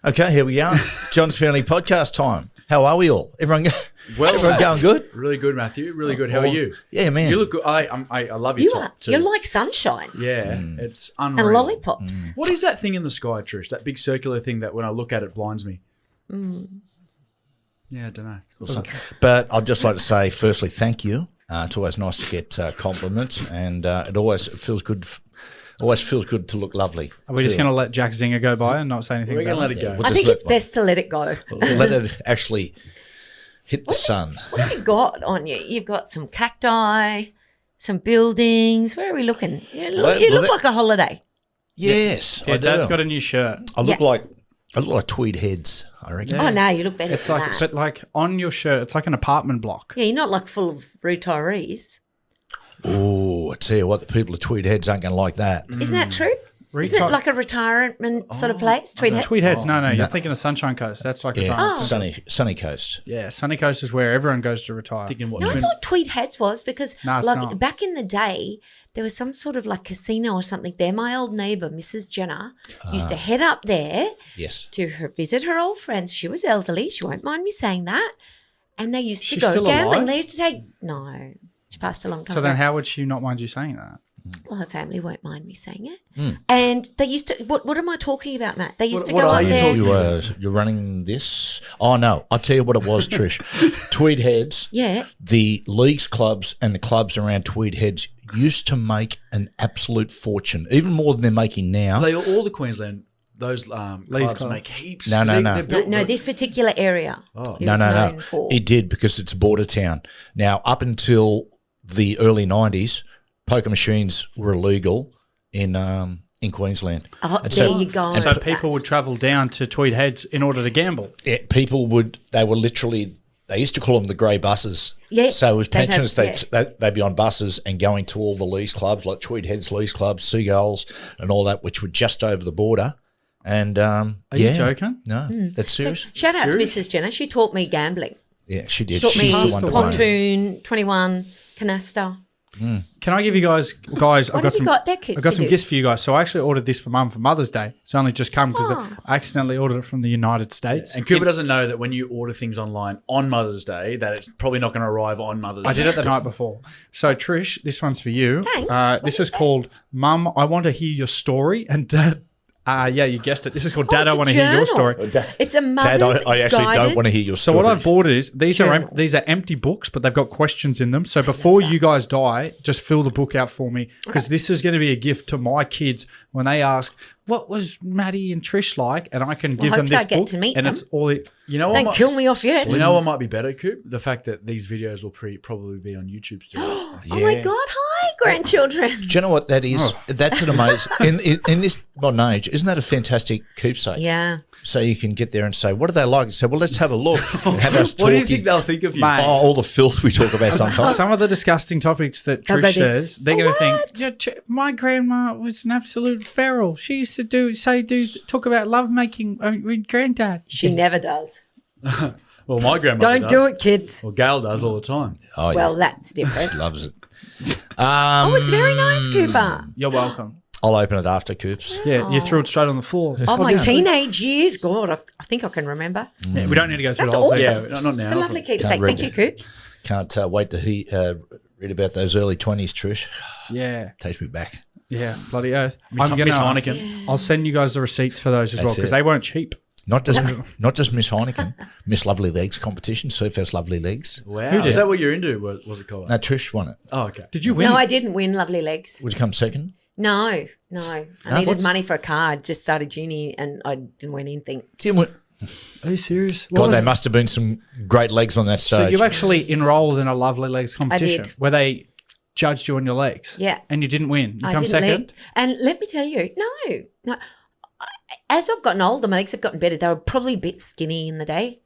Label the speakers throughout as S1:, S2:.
S1: Okay, here we are. John's Family Podcast time. How are we all? Everyone going good?
S2: Really good, Matthew. Really good. How are you?
S1: Yeah, man.
S2: You look good. I love your top too.
S3: You're like sunshine.
S2: Yeah, it's unreal.
S3: And lollipops.
S2: What is that thing in the sky, Trish? That big circular thing that when I look at it blinds me. Yeah, I don't know.
S1: But I'd just like to say, firstly, thank you. It's always nice to get compliments, and it always feels good. Always feels good to look lovely.
S4: Are we just going to let Jack Zinger go by and not say anything?
S2: We're going to let it go.
S1: We'll
S3: I think it's best to let it go.
S1: Let it actually hit the sun.
S3: What have you got on you? You've got some cacti, some buildings. Where are we looking? You look like a holiday.
S1: Yes,
S4: Yeah,
S1: I do.
S4: Dad's got a new shirt.
S1: I look like Tweed Heads, I reckon.
S3: Oh, no, you look better
S4: It's
S3: than
S4: like,
S3: that.
S4: but like on your shirt, it's like an apartment block.
S3: Yeah, you're not like full of retirees.
S1: Oh, I tell you what, the people of Tweed Heads aren't going to like that.
S3: Isn't that true? Isn't it like a retirement sort of place? Tweed Heads?
S4: Tweed Heads, no, you're thinking of Sunshine Coast. That's like retirement.
S1: Sunny coast.
S4: Yeah, Sunny Coast is where everyone goes to retire.
S2: Thinking what?
S3: No, I thought Tweed Heads was because
S4: No, it's
S3: like
S4: not.
S3: back in the day, there was some sort of like casino or something there. My old neighbour, Mrs. Jenner, used to head up there
S1: Yes.
S3: to visit her old friends. She was elderly. She won't mind me saying that. And they used to
S4: She's
S3: go
S4: still
S3: gambling.
S4: alive?
S3: They used to take – no, she passed a long time
S4: So then
S3: ago.
S4: how would she not mind you saying that?
S3: Well, her family won't mind me saying it. And they used to – what am I talking about, Matt? They used to
S2: What
S3: go
S2: are
S3: up
S2: you
S3: there.
S2: talking
S1: You're running this? Oh, no. I'll tell you what it was, Trish. Tweed Heads,
S3: Yeah.
S1: the leagues clubs and the clubs around Tweed Heads used to make an absolute fortune, even more than they're making now.
S2: All the Queensland, those clubs make heaps.
S1: No.
S3: No, this particular area.
S2: Oh.
S3: it was known for.
S1: It did because it's a border town. Now, up until the early 90s, poker machines were illegal in Queensland.
S3: Oh,
S1: And
S3: there you go.
S4: So people would travel down to Tweed Heads in order to gamble.
S1: They used to call them the grey buses.
S3: Yeah,
S1: So it was
S3: they'd have-
S1: pensioners, they'd be on buses and going to all the leagues clubs, like Tweed Heads Leagues Clubs, Seagulls and all that, which were just over the border. And
S4: Are you joking?
S1: No, that's serious.
S3: Shout out
S2: Serious?
S3: to Mrs. Jenner. She taught me gambling.
S1: Yeah, she did.
S3: Taught me
S1: She's the one to blame.
S3: pontoon, 21, canister.
S4: Can I give you guys? I've
S3: What
S4: got
S3: have
S4: some.
S3: you got there, Coops?
S4: I've got some gifts for you guys. So I actually ordered this for Mum for Mother's Day. It's only just come because
S3: Oh.
S4: I accidentally ordered it from the United States.
S2: And Cooper doesn't know that when you order things online on Mother's Day, that it's probably not going to arrive on Mother's Day.
S4: I did it the night before. So Trish, this one's for you.
S3: Thanks.
S4: This is called Mum, I Want to Hear Your Story. And Dad, yeah, you guessed it. This is called Dad,
S3: it's
S4: I
S3: a
S4: Want to Hear Your
S3: journal.
S4: Story.
S3: It's a mother's
S1: Dad, I actually don't
S3: guided-
S1: want to hear your
S4: So
S1: story.
S4: what I've bought is these
S3: Journal.
S4: are empty books, but they've got questions in them. So before you guys die, just fill the book out for me because this is going to be a gift to my kids when they ask, "What was Matty and Trish like?" And I can give them
S3: hopefully
S4: this
S3: I get
S4: book,
S3: to meet
S4: and
S3: them.
S4: it's all.
S2: You know what?
S3: Don't kill me off yet.
S2: You know what might be better, Coop? The fact that these videos will probably be on YouTube still.
S3: Oh my God, hi, grandchildren.
S1: Do you know what that is? That's an amazing in this modern age. Isn't that a fantastic keepsake?
S3: Yeah.
S1: So you can get there and say, "What do they like?" So, well, let's have a look. And have us
S2: What do you
S1: talking.
S2: think they'll think of you?
S4: Mate.
S1: Oh, all the filth we talk about sometimes.
S4: Some of the disgusting topics that
S3: They'll
S4: Trish
S3: go this,
S4: says, they're going to think,
S3: "What?"
S4: yeah, my grandma was an absolute feral. She used to talk about lovemaking with granddad.
S3: She never does.
S2: Well, my grandmother
S3: Don't
S2: does.
S3: do it, kids.
S2: Well, Gail does all the time.
S1: Oh, yeah.
S3: Well, that's different.
S1: Loves it.
S3: Oh, it's very nice, Cooper.
S4: You're welcome.
S1: I'll open it after, Coops.
S4: Yeah, you threw it straight on the floor.
S3: Oh, my teenage years. God, I think I can remember.
S4: Yeah, we don't need to go through
S3: That's
S4: the whole
S3: awesome.
S4: thing.
S2: Yeah, not now.
S3: It's a lovely keepsake.
S1: read
S3: Thank you,
S1: it.
S3: Coops.
S1: Can't wait to read about those early 20s, Trish.
S4: Yeah,
S1: Takes me back.
S4: yeah, bloody oath.
S2: Miss Heineken.
S4: I'll send you guys the receipts for those as well
S1: That's
S4: because
S1: it.
S4: they weren't cheap.
S1: Not just Miss Heineken, Miss Lovely Legs competition, Surfers Lovely Legs.
S2: Wow.
S4: Who did?
S2: Is that what you're into? What was it called?
S1: No, Trish won it.
S2: Oh, okay.
S4: Did you win?
S3: No, I didn't win Lovely Legs.
S1: Would you come second?
S3: No. I needed money for a car. I just started uni and I didn't win anything.
S1: Didn't win.
S4: Are you serious?
S1: God, there must have been some great legs on that
S4: So
S1: stage.
S4: you actually enrolled in a Lovely Legs competition
S3: did.
S4: where they judged you on your legs.
S3: Yeah.
S4: And you didn't win. You
S3: I
S4: come
S3: didn't
S4: second.
S3: lead. And let me tell you, no. As I've gotten older, my legs have gotten better. They were probably a bit skinny in the day.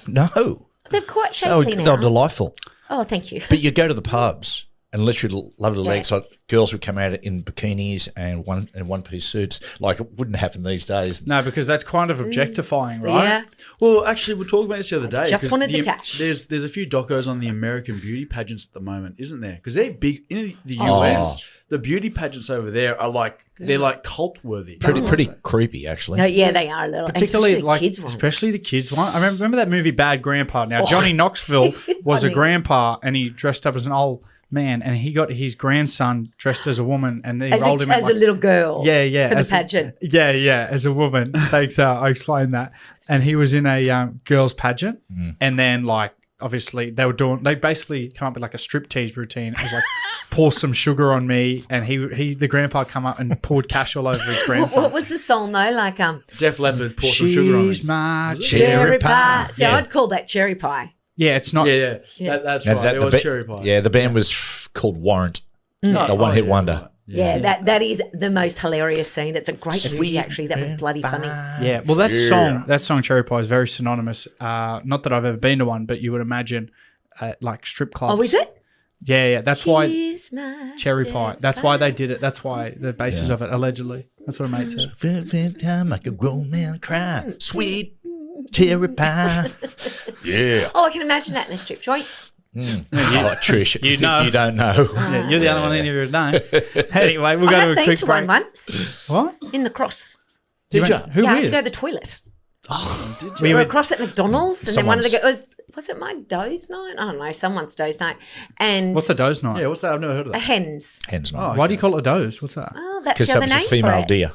S1: No.
S3: They're quite
S1: They were
S3: shapely now.
S1: delightful.
S3: Oh, thank you.
S1: But you go to the pubs and literally lovely legs. Like girls would come out in bikinis and one-piece suits. Like it wouldn't happen these days.
S4: No, because that's kind of objectifying, right?
S3: Yeah.
S2: Well, actually, we were talking about this the other day.
S3: Just
S2: 'cause
S3: wanted the cash.
S2: There's a few docos on the American beauty pageants at the moment, isn't there? Because they're big in the US. The beauty pageants over there are they're like cult worthy.
S1: Pretty creepy, actually.
S3: No, yeah, they are a little.
S4: Particularly
S3: especially the
S4: like,
S3: kids ones.
S4: especially the kids one. I remember that movie Bad Grandpa. Now Johnny Knoxville was a
S3: Funny.
S4: grandpa, and he dressed up as an old man, and he got his grandson dressed as a woman, and they rolled him in
S3: as a little girl.
S4: Yeah,
S3: For the
S4: as
S3: pageant.
S4: as a woman. Thanks, I explained that. And he was in a girls' pageant, and then like obviously they basically come up with like a striptease routine. It was like pour some sugar on me, and the grandpa come up and poured cash all over his grandson.
S3: What was the song though? Like
S2: Def Leppard, pour some sugar on me.
S4: She's my
S3: cherry pie. So
S1: Yeah.
S3: I'd call that cherry pie.
S4: Yeah, it's not.
S2: Yeah.
S3: Yeah.
S2: That's
S1: Now,
S2: right. It was
S1: ba-
S2: cherry pie.
S1: Yeah, the band was called Warrant. The one-hit wonder.
S2: Right.
S3: Yeah, that is the most hilarious scene. It's a great movie actually. That was bloody funny.
S4: Yeah, well, that song "Cherry Pie" is very synonymous. Not that I've ever been to one, but you would imagine like strip clubs.
S3: Oh, is it?
S4: Yeah. That's why
S3: She's my
S4: cherry pie. That's why they did it. That's why the basis of it allegedly. That's what a mate said.
S1: Every time I could grown man cry, sweet cherry pie. Yeah.
S3: Oh, I can imagine that in a strip joint.
S1: Oh, Trish,
S4: You
S1: as
S4: know.
S1: if you don't know.
S4: Yeah, you're the only one in here who know. Anyway, we'll
S3: I
S4: go
S3: have
S4: to a
S3: been
S4: quick
S3: to
S4: break.
S3: one once
S4: What?
S3: in the cross.
S1: Did you?
S4: Who
S3: Yeah, I had
S4: with?
S3: to go to the toilet.
S4: We
S3: We were
S4: went-
S3: across at McDonald's, and then one of the
S1: Someone's-
S3: girls was it my doze night? I don't know, someone's doze night, and
S4: What's a doze night?
S2: Yeah, what's that? I've never heard of
S3: a
S2: that.
S3: hens.
S1: Hen's not.
S4: Why do you call it a doze? What's that?
S3: Oh, that's
S1: Because
S3: the
S1: that
S3: other
S1: was a
S3: name
S1: female
S3: for it.
S1: deer.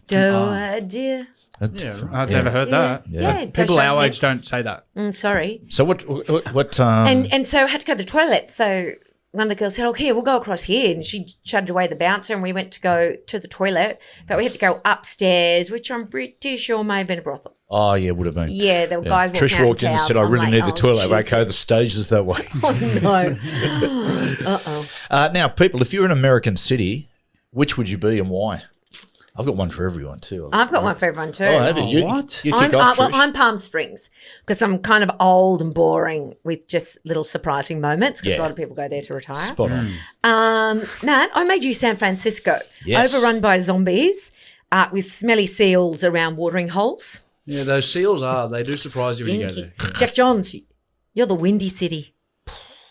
S3: Dear.
S4: I've never heard that.
S3: Yeah,
S4: People
S3: does
S4: our
S3: show
S4: age don't say that.
S3: Sorry.
S1: So what
S3: And so I had to go to the toilet. So one of the girls said, "Okay, we'll go across here," and she shutted away the bouncer, and we went to go to the toilet, but we had to go upstairs, which I'm pretty sure may have been a brothel.
S1: Oh, yeah, would have been.
S3: Yeah, there were guys walking
S1: Trish
S3: out
S1: walked in and
S3: towels.
S1: said, I
S3: I'm
S1: really
S3: like,
S1: need the
S3: oh,
S1: toilet. Okay, the
S3: Jesus.
S1: stage is that way.
S3: Oh, no. Uh-oh.
S1: Now, people, if you're in an American city, which would you be and why? I've got one for everyone, too.
S3: I've got one for everyone too.
S1: Oh, have you? You
S4: what?
S1: kick off,
S3: Well,
S1: Trish.
S3: I'm Palm Springs because I'm kind of old and boring with just little surprising moments because
S1: Yeah.
S3: a lot of people go there to retire.
S1: Spot on.
S3: Matt, I made you San Francisco,
S1: Yes.
S3: overrun by zombies with smelly seals around watering holes.
S2: Yeah, those seals they do surprise you when you go there.
S3: Jack Johns, you're the windy city.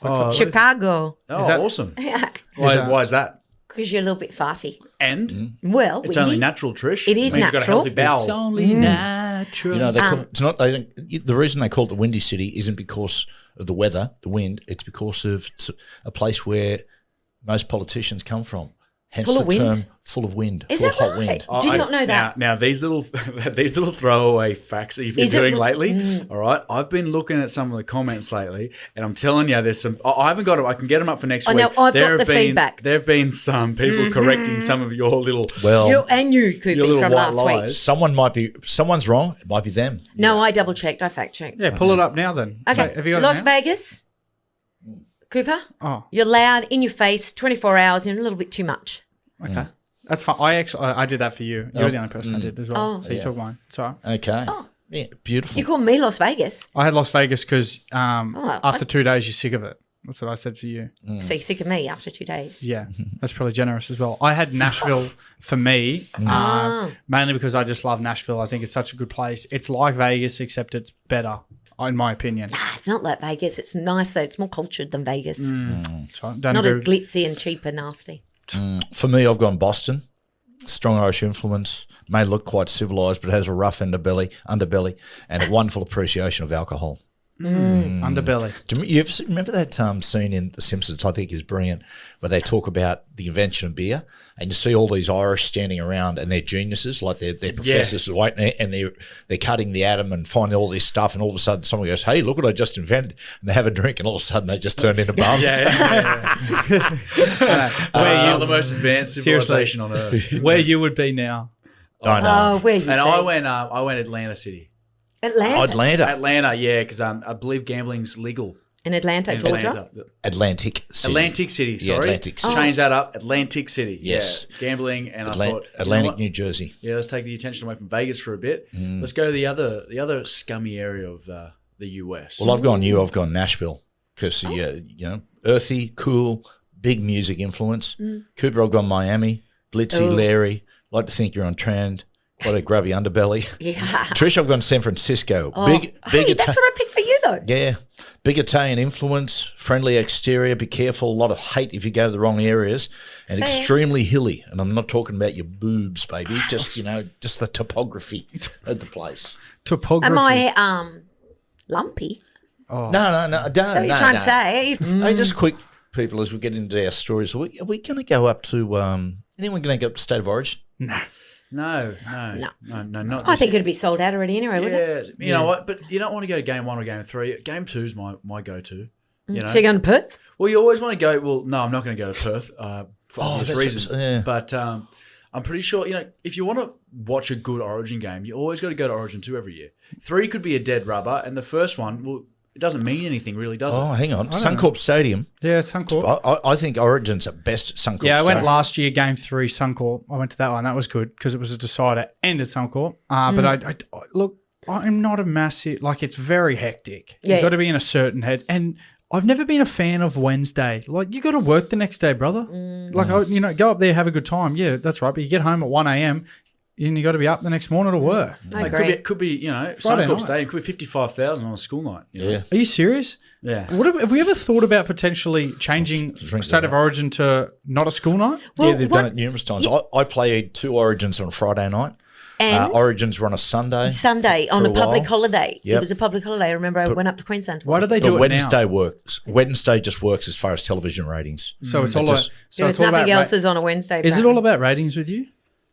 S2: Oh,
S3: Chicago,
S2: oh
S4: that-
S2: awesome.
S3: because
S2: Why is that?
S3: you're a little bit farty.
S2: And
S3: Well,
S2: it's
S3: windy.
S2: only natural, Trish.
S3: It is
S2: means you've got a
S3: natural.
S2: healthy bowel.
S4: It's only natural.
S1: You know, it's not. They don't, the reason they call it the Windy City isn't because of the weather, the wind. It's because of it's a place where most politicians come from. Hence
S3: Full
S1: the
S3: of wind?
S1: term "full of wind,"
S3: Is
S1: full
S3: that
S1: of hot
S3: right?
S1: wind.
S3: Did not know that.
S2: Now these little throwaway facts that you've been
S3: Is it
S2: doing
S3: re-
S2: lately. All right, I've been looking at some of the comments lately, and I'm telling you, there's some. I haven't got them. I can get them up for next
S3: Oh,
S2: week.
S3: no, I've got
S2: There
S3: the
S2: have been-
S3: feedback.
S2: There have been some people correcting some of your little.
S1: Well,
S3: You and you, Koopy,
S2: Your little
S3: from
S2: white
S3: last week.
S2: lies.
S1: someone's wrong. It might be them.
S3: No, I double checked. I fact checked.
S4: Yeah, pull it up now then.
S3: Okay.
S4: So, have you got
S3: Las
S4: it now?
S3: Vegas, Cooper,
S4: Oh,
S3: you're loud, in your face, 24 hours, and a little bit too much.
S4: okay. That's fine. I did that for you. You're the only person I did as well.
S3: Oh.
S4: So you took mine. Sorry.
S1: Okay. Yeah, beautiful.
S3: You call me Las Vegas,
S4: I had Las Vegas because
S3: Oh,
S4: after 2 days you're sick of it. That's what I said for you.
S3: so you're sick of me after 2 days.
S4: Yeah, that's probably generous as well. I had Nashville for me, mainly because I just love Nashville. I think it's such a good place. It's like Vegas, except it's better, in my opinion.
S3: Ah, it's not like Vegas. It's nice though. It's more cultured than Vegas.
S4: So, don't
S3: Not as
S4: agree.
S3: glitzy and cheap and nasty.
S1: For me, I've gone Boston. Strong Irish influence. May look quite civilised, but has a rough underbelly, and a wonderful appreciation of alcohol.
S4: Underbelly.
S1: Do you ever remember that scene in The Simpsons? I think is brilliant, where they talk about the invention of beer, and you see all these Irish standing around, and they're geniuses, like they're professors, right? And they're cutting the atom and finding all this stuff, and all of a sudden someone goes, "Hey, look what I just invented!" And they have a drink, and all of a sudden they just turn into bums.
S2: Where you're the most advanced
S4: seriously.
S2: civilization on earth.
S4: Where you would be now.
S1: I know.
S3: Oh, where you
S2: And
S3: been?
S2: I went Atlanta City.
S3: Atlanta.
S1: Atlanta,
S2: Atlanta, yeah, because I believe gambling's legal
S3: In Atlanta,
S2: in
S3: Georgia.
S2: Atlanta.
S1: Atlantic City.
S2: Atlantic City, sorry.
S1: Yeah, Atlantic City.
S2: Change that up. Atlantic City.
S1: Yes.
S2: Yeah. Gambling, and I thought, you know
S1: Atlantic,
S2: what?
S1: New Jersey.
S2: Yeah, let's take the attention away from Vegas for a bit. Let's go to the other scummy area of the US.
S1: Well, I've gone Nashville because you know, earthy, cool, big music influence. Cooper, I've gone Miami. Glitzy, Larry. Like to think you're on trend. Quite a grubby underbelly.
S3: Yeah.
S1: Trish, I've gone San Francisco.
S3: Hey, that's what I picked for you, though.
S1: Yeah. Big Italian influence, friendly exterior, be careful, a lot of hate if you go to the wrong areas, and
S3: Fair.
S1: extremely hilly. And I'm not talking about your boobs, baby, just, just the topography of the place.
S4: Topography.
S3: Am I lumpy?
S1: No, don't.
S3: So you're trying to say?
S1: Hey, just quick, people, as we get into our stories, are we going to go up to, anyone going to go up to State of Origin?
S2: No, not
S3: I
S2: this
S3: think it'd be sold out already anyway, wouldn't it?
S2: Yeah, you know what? But you don't want to go to game 1 or game 3. Game 2 is my go-to. You know?
S3: So you're going to Perth?
S2: Well, you always want to go. Well, no, I'm not going to go to Perth for obvious
S1: that's
S2: reasons.
S1: yeah.
S2: But I'm pretty sure, if you want to watch a good Origin game, you always got to go to Origin 2 every year. 3 could be a dead rubber, and the first one, well, it doesn't mean anything, really, does it?
S1: Oh, hang on. Suncorp Stadium.
S4: Yeah, Suncorp.
S1: I think Origin's at best at Suncorp
S4: Yeah, I went
S1: Stadium.
S4: last year, game 3, Suncorp. I went to that one. That was good because it was a decider and at Suncorp. But I look, I'm not a massive, it's very hectic.
S3: Yeah.
S4: You've got to be in a certain head. And I've never been a fan of Wednesday. You got to work the next day, brother. Go up there, have a good time. Yeah, that's right. But you get home at 1 a.m. and you got to be up the next morning to work.
S3: I
S2: It
S3: agree.
S2: could be
S4: Friday
S2: Suncorp
S4: night.
S2: Stadium could be 55,000 on a school night.
S1: Yeah.
S4: Are you serious?
S2: Yeah.
S4: Have we ever thought about potentially changing
S1: drink
S4: State of
S1: that.
S4: Origin to not a school night?
S3: Well,
S1: Yeah, they've done it numerous times. I played 2 Origins on a Friday night.
S3: And
S1: Origins were on a Sunday.
S3: Sunday on
S1: for
S3: a
S1: a
S3: public
S1: while.
S3: holiday.
S1: Yep.
S3: It was a public holiday. I remember I went up to Queensland.
S4: Why do they
S1: But
S4: do it
S1: Wednesday
S4: now?
S1: works. Wednesday just works as far as television ratings.
S4: So it's all
S1: Just-
S4: about,
S3: There was
S4: it's all about
S3: nothing else is on a Wednesday.
S4: Is it
S3: apparently.
S4: all about ratings with you?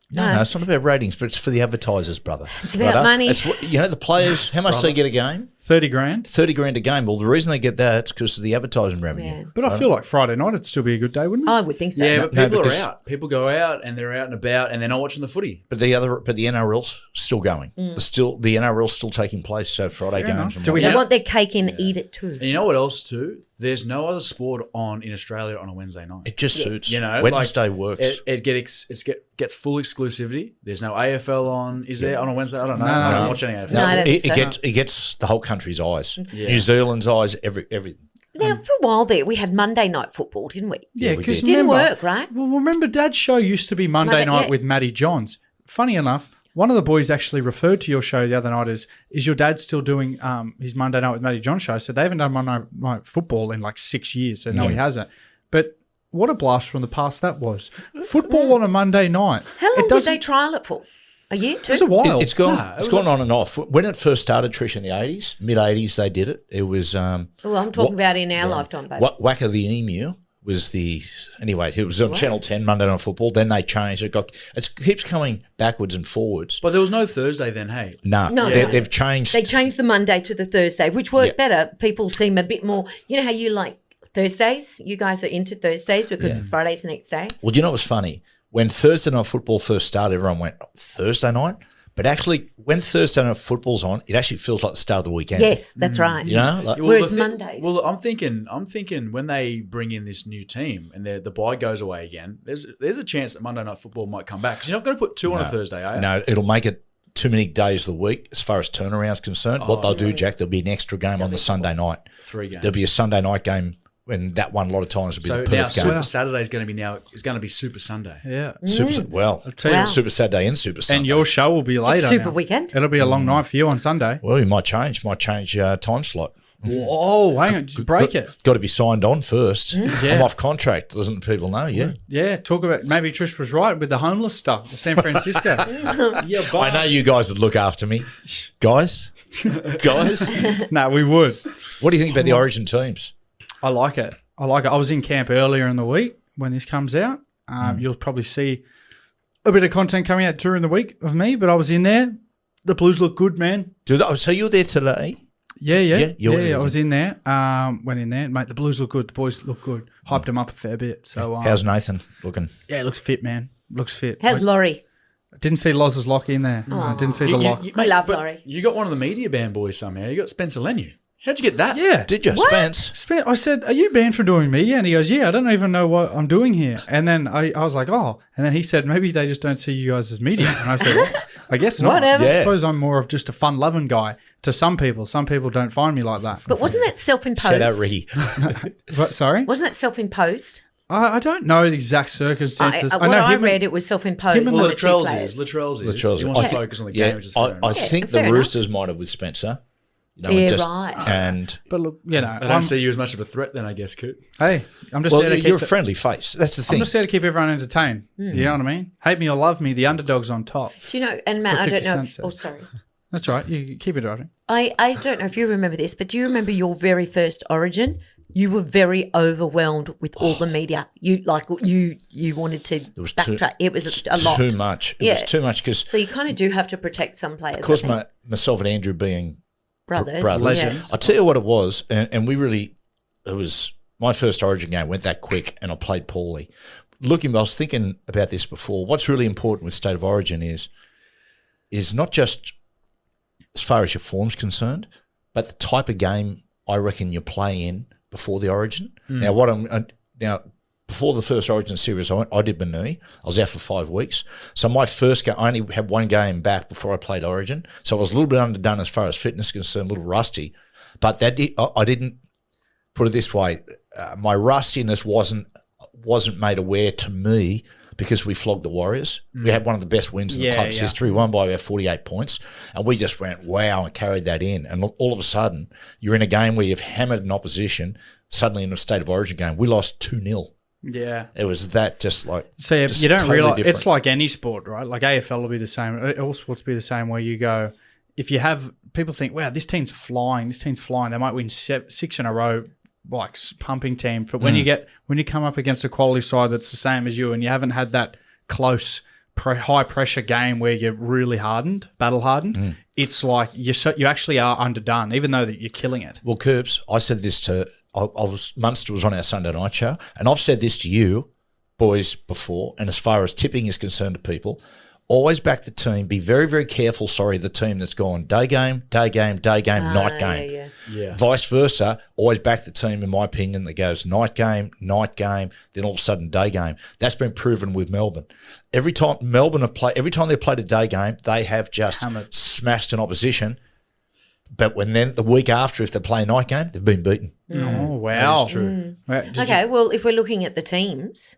S1: No, it's not about ratings, but it's for the advertisers, brother.
S3: It's about
S1: Brother.
S3: money.
S1: It's, the players, how much do they get a game?
S4: 30 grand.
S1: 30 grand a game. Well, the reason they get that is because of the advertising revenue.
S3: Yeah.
S4: But I feel like Friday night it'd still be a good day, wouldn't it?
S3: I would think so.
S2: Yeah, but
S1: No,
S2: people
S1: because-
S2: are out. People go out and they're out and about and they're not watching the footy.
S1: But the NRL's still going. The NRL's still taking place. So Friday
S4: Fair enough.
S1: games. and
S4: Do we
S3: They
S1: whatnot.
S3: want their cake and eat it too.
S2: And you know what else too? There's no other sport on in Australia on a Wednesday night.
S1: It just suits.
S2: You know,
S1: Wednesday works.
S2: It gets full exclusivity. There's no AFL on. Is there on a Wednesday? I don't know.
S4: No,
S2: I don't
S4: no.
S2: watch any AFL.
S3: No, I don't think
S1: it gets the whole country's eyes.
S2: Yeah.
S1: New Zealand's eyes. Everything.
S3: Now, for a while there, we had Monday night football, didn't we?
S4: Yeah,
S1: we
S4: because
S1: did.
S3: Didn't work, right?
S4: Well, remember Dad's show used to be Monday
S3: Monday,
S4: night
S3: yeah.
S4: with Matty Johns. Funny enough, one of the boys actually referred to your show the other night as, is your dad still doing his Monday night with Matty Johns show? I said they haven't done Monday night football in 6 years. So no, he hasn't. But what a blast from the past that was. Football on a Monday night.
S3: How long did
S4: doesn't-
S3: they trial it for? A year,
S4: It was a
S3: two?
S4: while.
S1: It's gone.
S2: No, it
S1: It's
S2: was
S1: gone on and off. When it first started, Trish, in the '80s, mid '80s, they did it. It was
S3: Well, I'm talking about in our lifetime, baby.
S1: Whack of the Emu was the anyway. It was on Channel 10 Monday Night Football. Then they changed. It keeps coming backwards and forwards.
S2: But there was no Thursday then. Hey,
S3: No.
S1: They've changed.
S3: They changed the Monday to the Thursday, which worked
S1: Yeah.
S3: better. People seem a bit more, you know how you like Thursdays? You guys are into Thursdays because it's Friday's the next day.
S1: Well, do you know what's funny? When Thursday Night Football first started, everyone went, Thursday night? But actually, when Thursday Night Football's on, it actually feels like the start of the weekend.
S3: Yes, that's right.
S1: You know? Like,
S3: Whereas
S2: the thi-
S3: Mondays.
S2: Well, I'm thinking when they bring in this new team and the bye goes away again, there's a chance that Monday Night Football might come back because you're not going to put 2 on a Thursday, are you?
S1: no, it'll make it too many days of the week as far as turnaround's concerned. What they'll do, Jack, there'll be an extra game on the Sunday night.
S2: 3 games.
S1: There'll be a Sunday night game, and that one a lot of times will be
S2: So
S1: the
S2: now
S1: Perth game.
S2: Super Saturday is going to be Super Sunday.
S4: Yeah.
S1: Well,
S4: tell you-
S1: Super Saturday and Super Sunday.
S4: And your show will be later.
S3: Super
S4: now.
S3: weekend.
S4: It'll be a long night for you on Sunday.
S1: Well, we might change time slot.
S4: Oh, hang on. Just break it.
S1: Got to be signed on first.
S4: Yeah.
S1: I'm off contract, doesn't people know? Yeah.
S4: Yeah, talk about maybe Trish was right with the homeless stuff, the San Francisco. Yeah,
S1: I know you guys would look after me. Guys?
S4: No, we would.
S1: What do you think about the Origin teams?
S4: I like it. I was in camp earlier in the week when this comes out. You'll probably see a bit of content coming out during the week of me, but I was in there. The Blues look good, man.
S1: So you were there today?
S4: Yeah.
S1: you were there.
S4: I was in there. Went in there, mate. The Blues look good. The boys look good. Hyped them up a fair bit. So
S1: How's Nathan looking?
S4: yeah, it looks fit, man. Looks fit.
S3: How's Laurie?
S4: I didn't see Loz's lock in there. I didn't see the lock.
S3: I love
S2: but
S3: Laurie.
S2: You got one of the media band boys somehow. You got Spencer Lenu. How'd you get that?
S4: Yeah.
S1: Did you? Spence?
S4: I said, are you banned for doing media? And he goes, yeah, I don't even know what I'm doing here. And then I was like, oh. And then he said, maybe they just don't see you guys as media. And I said, well, I guess not.
S3: Whatever.
S4: I
S1: Yeah.
S4: suppose I'm more of just a fun-loving guy to some people. Some people don't find me like that.
S3: But wasn't that self-imposed?
S1: Shout out, Ricky.
S4: What, sorry?
S3: Wasn't that self-imposed?
S4: I don't know the exact circumstances.
S3: What I read, it was self-imposed.
S4: him and
S3: one of the two
S2: Latrell's
S3: players.
S2: is. Latrell's is.
S1: Latrell's
S2: He
S1: is.
S2: wants
S1: I
S2: to
S1: think-
S2: focus on the game, which is fair
S1: I
S2: enough.
S1: think the
S3: fair enough.
S1: Roosters might have with Spencer.
S3: Yeah,
S1: and
S3: right.
S1: And
S4: But look,
S2: I don't see you as much of a threat then, I guess, Coop.
S4: hey, I'm just
S1: well,
S4: there to keep
S1: you're a
S4: the-
S1: friendly face. That's the
S4: I'm
S1: thing.
S4: just there to keep everyone entertained. You know what I mean? Hate me or love me, the underdog's on top.
S3: Do you know, and Matt,
S4: So
S3: I don't
S4: 50
S3: know
S4: cents
S3: if, oh, sorry.
S4: That's right. You keep it right.
S3: I don't know if you remember this, but do you remember your very first Origin? You were very overwhelmed with all the media. You wanted to
S1: was
S3: backtrack. It was a lot.
S1: Too much. It was too much because,
S3: So you kind of do have to protect some players.
S1: of course,
S3: I think.
S1: myself and Andrew being
S3: brothers.
S1: brothers.
S3: Yeah.
S4: Legends.
S1: I'll tell you what it was, and we really, it was my first Origin game, went that quick, and I played poorly. I was thinking about this before. What's really important with State of Origin is not just as far as your form's concerned, but the type of game I reckon you play in before the Origin. Now, before the first Origin series, I did my knee. I was out for 5 weeks. So my first game, I only had one game back before I played Origin. So I was a little bit underdone as far as fitness is concerned, a little rusty. But I didn't put it this way. My rustiness wasn't made aware to me because we flogged the Warriors. We had one of the best wins in the club's history, won by about 48 points. And we just went, wow, and carried that in. And all of a sudden, you're in a game where you've hammered an opposition, suddenly in a State of Origin game. We lost 2-0.
S4: Yeah.
S1: It was that just like
S4: So
S1: just
S4: you don't
S1: totally
S4: realize
S1: different.
S4: it's like any sport, right? Like AFL will be the same. All sports will be the same. Where you go, if you have people think, wow, this team's flying. They might win 6 in a row, like pumping team. But when you come up against a quality side that's the same as you, and you haven't had that close, high pressure game where you're really battle hardened, it's like you actually are underdone, even though that you're killing it.
S1: Well, Curbs, I said this to Munster was on our Sunday night show, and I've said this to you boys before, and as far as tipping is concerned to people, always back the team. Be very, very careful, the team that's gone day game, night game.
S2: Yeah.
S1: Vice versa, always back the team, in my opinion, that goes night game, then all of a sudden day game. That's been proven with Melbourne. Every time they've played a day game, they have just smashed an opposition. But then the week after, if they play a night game, they've been beaten.
S4: Oh, wow.
S2: That is true.
S3: Okay, well, if we're looking at the teams,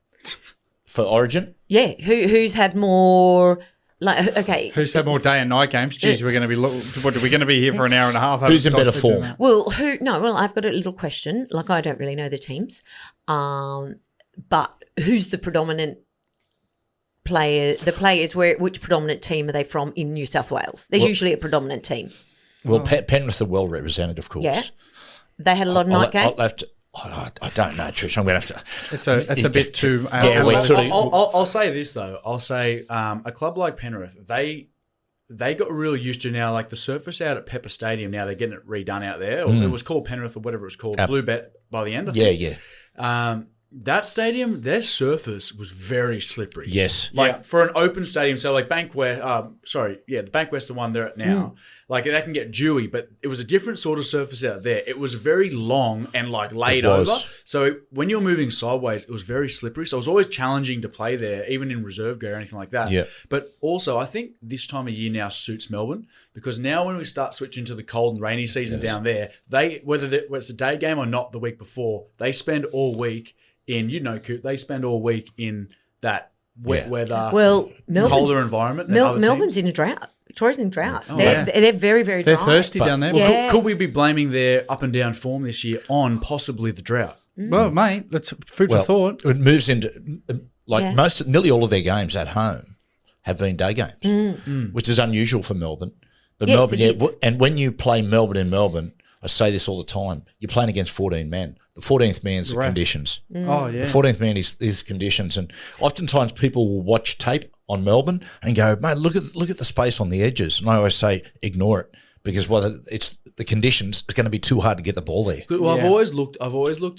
S1: For Origin,
S3: yeah, who's had more? Like, okay,
S4: Who's had more day and night games? Jeez, we're going to be. What are we going to be here for an hour and a half?
S1: Who's in better form?
S3: Well, I've got a little question. Like, I don't really know the teams, but who's the predominant player? The players, which predominant team are they from in New South Wales? There's usually a predominant team.
S1: well, Penrith are well represented, of course.
S3: Yeah, they had a lot of night games.
S1: I don't know, Trish. I'm going to have to.
S4: It's a bit too.
S2: I'll say this though. I'll say a club like Penrith, they got real used to now, like the surface out at Pepper Stadium. Now they're getting it redone out there. It was called Penrith or whatever it was called, Blue Bet by the end. I think.
S1: Yeah.
S2: That stadium, their surface was very slippery.
S1: Yes.
S2: For an open stadium, so like Bankwest, the Bankwest, the one they're at now, like that can get dewy, but it was a different sort of surface out there. It was very long and like laid over. So when you're moving sideways, it was very slippery. So it was always challenging to play there, even in reserve gear or anything like that.
S1: Yeah.
S2: But also, I think this time of year now suits Melbourne because now when we start switching to the cold and rainy season down there, whether it's a day game or not the week before, they spend all week Coop, they spend all week in that wet weather, colder environment.
S3: Melbourne's in a drought. Victoria's in a drought. They're very, very dry.
S4: They're thirsty down there.
S3: Yeah.
S2: Could we be blaming their up and down form this year on possibly the drought?
S4: Well, mate, let's food for thought.
S1: It moves into nearly all of their games at home have been day games, which is unusual for Melbourne. But
S3: Yes,
S1: Melbourne,
S3: it is.
S1: and when you play Melbourne in Melbourne, I say this all the time, you're playing against 14 men. The 14th man's the conditions.
S4: Oh, yeah.
S1: The 14th man is conditions. And oftentimes people will watch tape on Melbourne and go, mate, look at the space on the edges. And I always say, ignore it because it's the conditions. It's going to be too hard to get the ball there.
S2: Well, I've always looked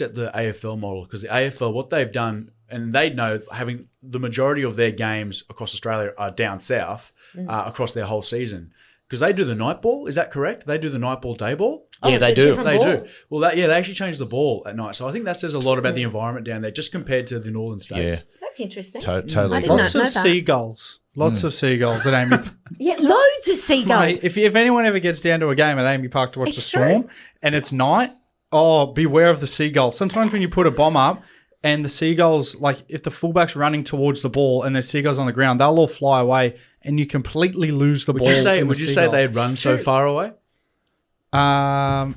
S2: at the AFL model because the AFL, what they've done, and they know having the majority of their games across Australia are down south across their whole season. Because they do the night ball, is that correct? They do the night ball, day ball?
S1: Yeah, they do.
S2: They do. Well, they actually change the ball at night. So I think that says a lot about the environment down there, just compared to the northern states.
S1: Yeah.
S3: That's interesting.
S1: Totally.
S3: I did
S4: Lots
S3: not know
S4: of
S3: that.
S4: seagulls. Lots of seagulls at Amy.
S3: Yeah, loads of seagulls.
S4: Mate, if anyone ever gets down to a game at Amy Park to watch
S3: It's
S4: the Storm and it's night, beware of the seagulls. Sometimes when you put a bomb up, and the seagulls, like if the fullback's running towards the ball and there's seagulls on the ground, they'll all fly away and you completely lose the ball.
S2: Would you say they'd run so far away?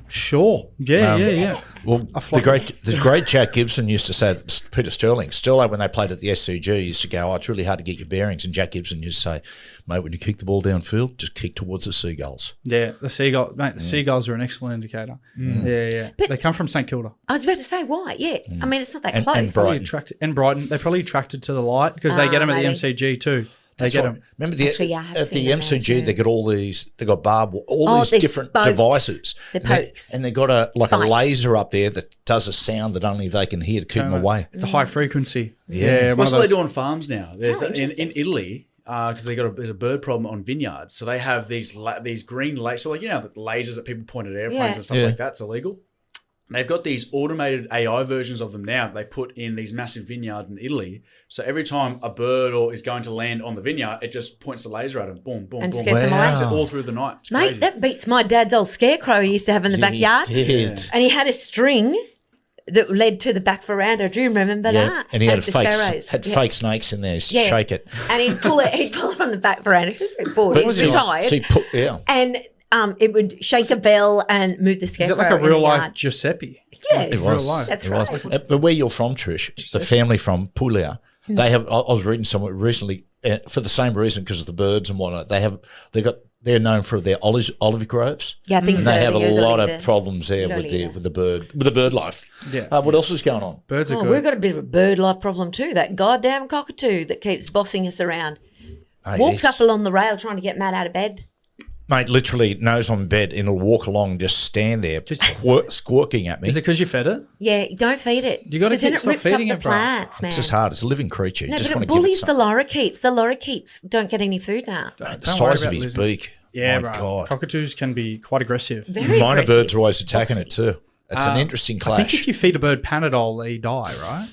S4: Sure. Yeah.
S1: Well, the great Jack Gibson used to say, Peter Sterling, when they played at the SCG, used to go, it's really hard to get your bearings. And Jack Gibson used to say, mate, when you kick the ball downfield, just kick towards the seagulls.
S4: Yeah, the seagulls are an excellent indicator. Yeah.
S3: But
S4: they come from St Kilda.
S3: I was about to say why. Yeah, I mean it's not that close.
S1: And Brighton.
S4: Brighton. They're probably attracted to the light because they get them at the MCG too. They get them.
S1: Remember
S3: Actually,
S1: at the MCG, they got all these. They got these different
S3: spokes,
S1: devices.
S3: the pokes,
S1: and they got a
S3: spikes.
S1: laser up there that does a sound that only they can hear to keep them away.
S4: It's a high frequency.
S1: Yeah.
S2: What's they do on farms now? There's
S3: interesting.
S2: in Italy because there's a bird problem on vineyards, so they have these green lasers. So the lasers that people point at airplanes and stuff like that's illegal. They've got these automated AI versions of them now that they put in these massive vineyards in Italy. So every time a bird is going to land on the vineyard, it just points the laser at them. Boom, boom,
S3: And
S2: boom.
S3: scares them away.
S2: It all through the night. It's
S3: Mate,
S2: crazy.
S3: that beats my dad's old scarecrow he used to have in the backyard. And he had a string that led to the back veranda. Do you remember that?
S1: And he had
S3: the
S1: fake snakes in there. Shake it.
S3: And he'd pull it from the back veranda. He was very bored. He was retired. And it would shake a bell and move the scarecrow.
S4: Is it like a real life Giuseppe?
S3: Yes,
S1: It was.
S4: Real life.
S3: That's
S1: It
S3: right.
S1: was. But where you're from, Trish, the family from Puglia, they have. I was reading somewhere recently for the same reason because of the birds and whatnot. They're known for their olive groves.
S3: Yeah, I think
S1: and
S3: so.
S1: they have
S3: They use
S1: a lot
S3: olive
S1: of problems there with the bird life.
S4: Yeah.
S1: What else is going on?
S4: Birds are good.
S3: We've got a bit of a bird life problem too. That goddamn cockatoo that keeps bossing us around. Walks up along the rail trying to get Matt out of bed.
S1: Mate, literally nose on bed and it'll walk along and just stand there squawking at me.
S4: Is it because you fed it?
S3: Yeah, don't feed it.
S4: You gotta
S3: Because then
S4: stop
S3: it rips
S4: feeding
S3: up
S4: it,
S3: the
S4: bro.
S3: plants, man.
S1: It's just hard. It's a living creature.
S3: No,
S1: You just
S3: but
S1: want
S3: it
S1: to give it
S3: bullies the
S1: something.
S3: lorikeets. The lorikeets don't get any food now.
S1: The
S4: Don't
S1: size
S4: worry
S1: of
S4: about
S1: his
S4: losing.
S1: beak.
S4: Yeah,
S1: My
S4: bro.
S1: God.
S4: Cockatoos can be quite aggressive.
S3: Very
S1: Minor
S3: aggressive.
S1: birds are always attacking it too. It's an interesting
S4: I think
S1: clash.
S4: if you feed a bird Panadol, they die, right?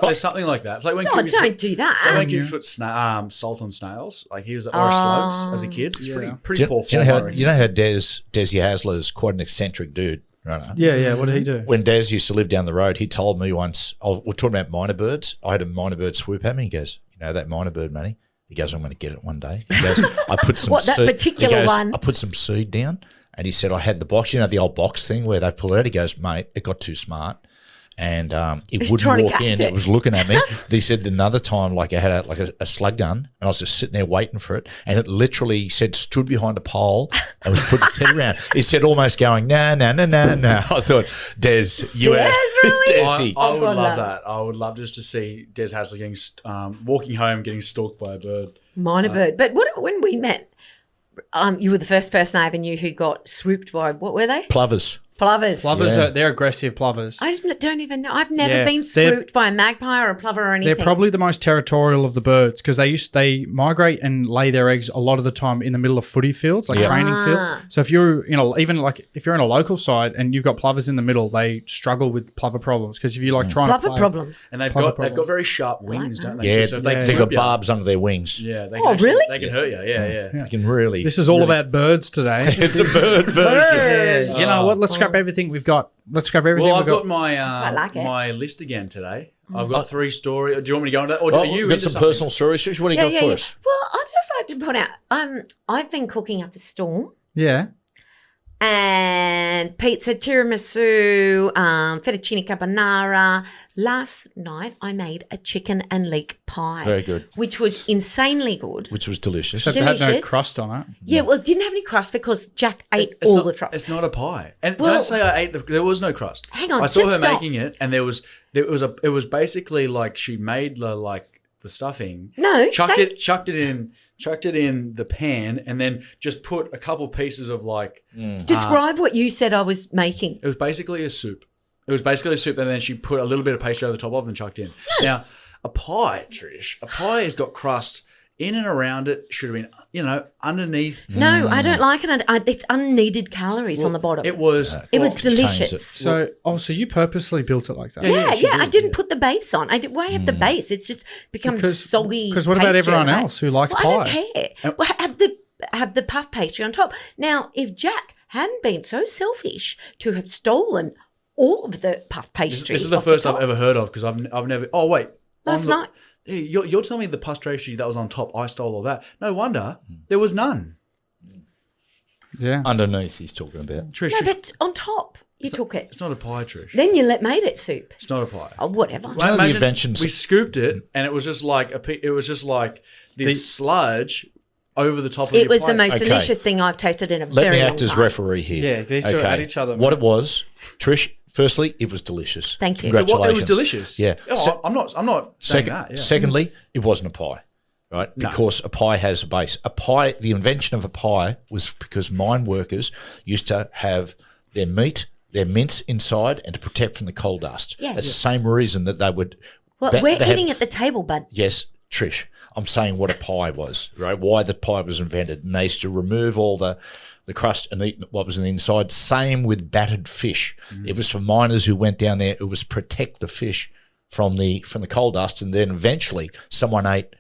S2: There's something like that. It's like when
S3: No,
S2: Cookies
S3: don't do that.
S2: It's like when Cookies put salt on snails, like he was or slugs as a kid. It's pretty poor
S1: Do you
S2: form.
S1: know how Desi Hasler is quite an eccentric dude, right?
S4: Yeah. What did he do?
S1: When Des used to live down the road, he told me once, we're talking about minor birds. I had a minor bird swoop at me. He goes, that minor bird, Matty? He goes, I'm going to get it one day. He goes, I put some
S3: What, that
S1: seed.
S3: particular
S1: He goes,
S3: one?
S1: I put some seed down. And he said, I had the box, the old box thing where they pull it out. He goes, mate, it got too smart. And it
S3: was
S1: wouldn't
S3: trying to
S1: walk
S3: catch
S1: in.
S3: it.
S1: It was looking at me. He said another time, like I had a slug gun, and I was just sitting there waiting for it. And it literally said stood behind a pole and was putting its head around. He said almost going, no. I thought, Des, you
S3: Des, really?
S1: Desi.
S2: I would
S3: God,
S2: love
S3: no.
S2: that. I would love just to see Des Hasler getting walking home, getting stalked by a bird.
S3: Minor bird. But when we met, you were the first person I ever knew who got swooped by, what were they?
S1: Plovers.
S3: Plovers.
S4: Plovers,
S1: Yeah.
S4: they're aggressive plovers.
S3: I just don't even know. I've never
S4: Yeah,
S3: been
S4: they're-
S3: swooped by a magpie or a plover or anything.
S4: They're probably the most territorial of the birds because they migrate and lay their eggs a lot of the time in the middle of footy fields, like
S1: Yeah.
S4: training fields. So if you're if you're in a local side and you've got plovers in the middle, they struggle with plover problems because if you trying to
S3: Plover
S4: play,
S3: problems.
S2: And they've
S4: Plover
S2: got very sharp wings, don't they?
S1: Yeah,
S2: So if
S1: they've
S2: swoop
S1: got
S2: you-
S1: barbs under their wings.
S2: Yeah, they
S3: Oh,
S2: can
S3: really?
S2: They can hurt you. Yeah.
S1: You can really.
S4: This is all about birds today.
S1: It's a bird version.
S4: You know what? Let's scrap everything we've got. Let's scrap everything
S2: Well,
S4: we've
S2: I've got
S4: got.
S2: my
S3: like it.
S2: my list again today. I've got 3 stories. Do you want me to go into that? Or
S1: Oh,
S2: are you
S1: you've got
S2: into
S1: some
S2: something?
S1: personal stories, Trish? What do you got for us?
S3: Well, I'd just like to point out, I've been cooking up a storm.
S4: Yeah.
S3: And pizza, tiramisu, fettuccine carbonara. Last night I made a chicken and leek pie.
S1: Very good.
S3: Which was insanely good.
S1: Which was delicious.
S4: Except it had no
S3: Delicious.
S4: crust on it.
S3: Yeah, well, it didn't have any crust because Jack ate
S2: It's
S3: all
S2: not-
S3: the crust.
S2: It's not a pie. And
S3: Well-
S2: don't say I ate there was no crust.
S3: Hang on,
S2: I saw
S3: just
S2: her
S3: stop.
S2: making it, and it was basically like she made the stuffing.
S3: No,
S2: chucked
S3: say-
S2: it in the pan, and then just put a couple pieces of
S3: Describe what you said I was making.
S2: It was basically a soup. It was basically a soup, and then she put a little bit of pastry over the top of it and chucked in. Now, a pie, Trish, has got crust in and around it. Should have been, underneath.
S3: No, I don't like it. It's unneeded calories on the bottom.
S2: It was.
S3: It was
S1: Changed it.
S3: delicious.
S4: So you purposely built it like that?
S3: Yeah,
S2: she
S3: I
S2: did,
S3: didn't put the base on. Why have the base? It's just becomes soggy.
S4: Because what about
S3: pastry
S4: everyone
S3: on the
S4: else who likes
S3: I
S4: pie?
S3: don't care. Well, have the puff pastry on top. Now, if Jack hadn't been so selfish to have stolen all of the puff pastry.
S2: This is the
S3: off
S2: first
S3: top.
S2: I've ever heard of because I've never. Oh wait,
S3: Last night.
S2: Hey, you're telling me the puff pastry that was on top, I stole all that. No wonder there was none.
S4: Yeah.
S1: Underneath, he's talking about.
S2: Trish,
S3: No,
S2: Trish,
S3: but on top, you took it.
S2: it's not a pie, Trish.
S3: Then you made it soup.
S2: It's not a pie.
S3: Oh, whatever.
S2: Well,
S1: One of the
S2: imagine
S1: inventions-
S2: we scooped it, and it was just like this sludge over the top of
S3: It
S2: your
S3: was the
S2: plate.
S3: most
S1: Okay.
S3: delicious thing I've tasted in a
S1: Let
S3: very
S1: me
S3: long
S1: act as
S3: time.
S1: referee here.
S4: Yeah, these two are at each other,
S1: What
S4: mate.
S1: it was, Trish, firstly, it was delicious.
S3: Thank you.
S1: Congratulations.
S2: It was delicious.
S1: Yeah.
S2: Oh, I'm not saying that. Yeah.
S1: Secondly, it wasn't a pie, right?
S2: No.
S1: Because a pie has a base. A pie, the invention of a pie was because mine workers used to have their meat, their mince inside, and to protect from the coal dust.
S3: Yeah.
S1: That's the same reason that they would.
S3: Well,
S1: they
S3: we're
S1: had-
S3: eating at the table, bud.
S1: Yes, Trish. I'm saying what a pie was, right? Why the pie was invented. And they used to remove all the crust and eat what was on the inside. Same with battered fish. It was for miners who went down there. It was protect the fish from the coal dust. And then eventually someone ate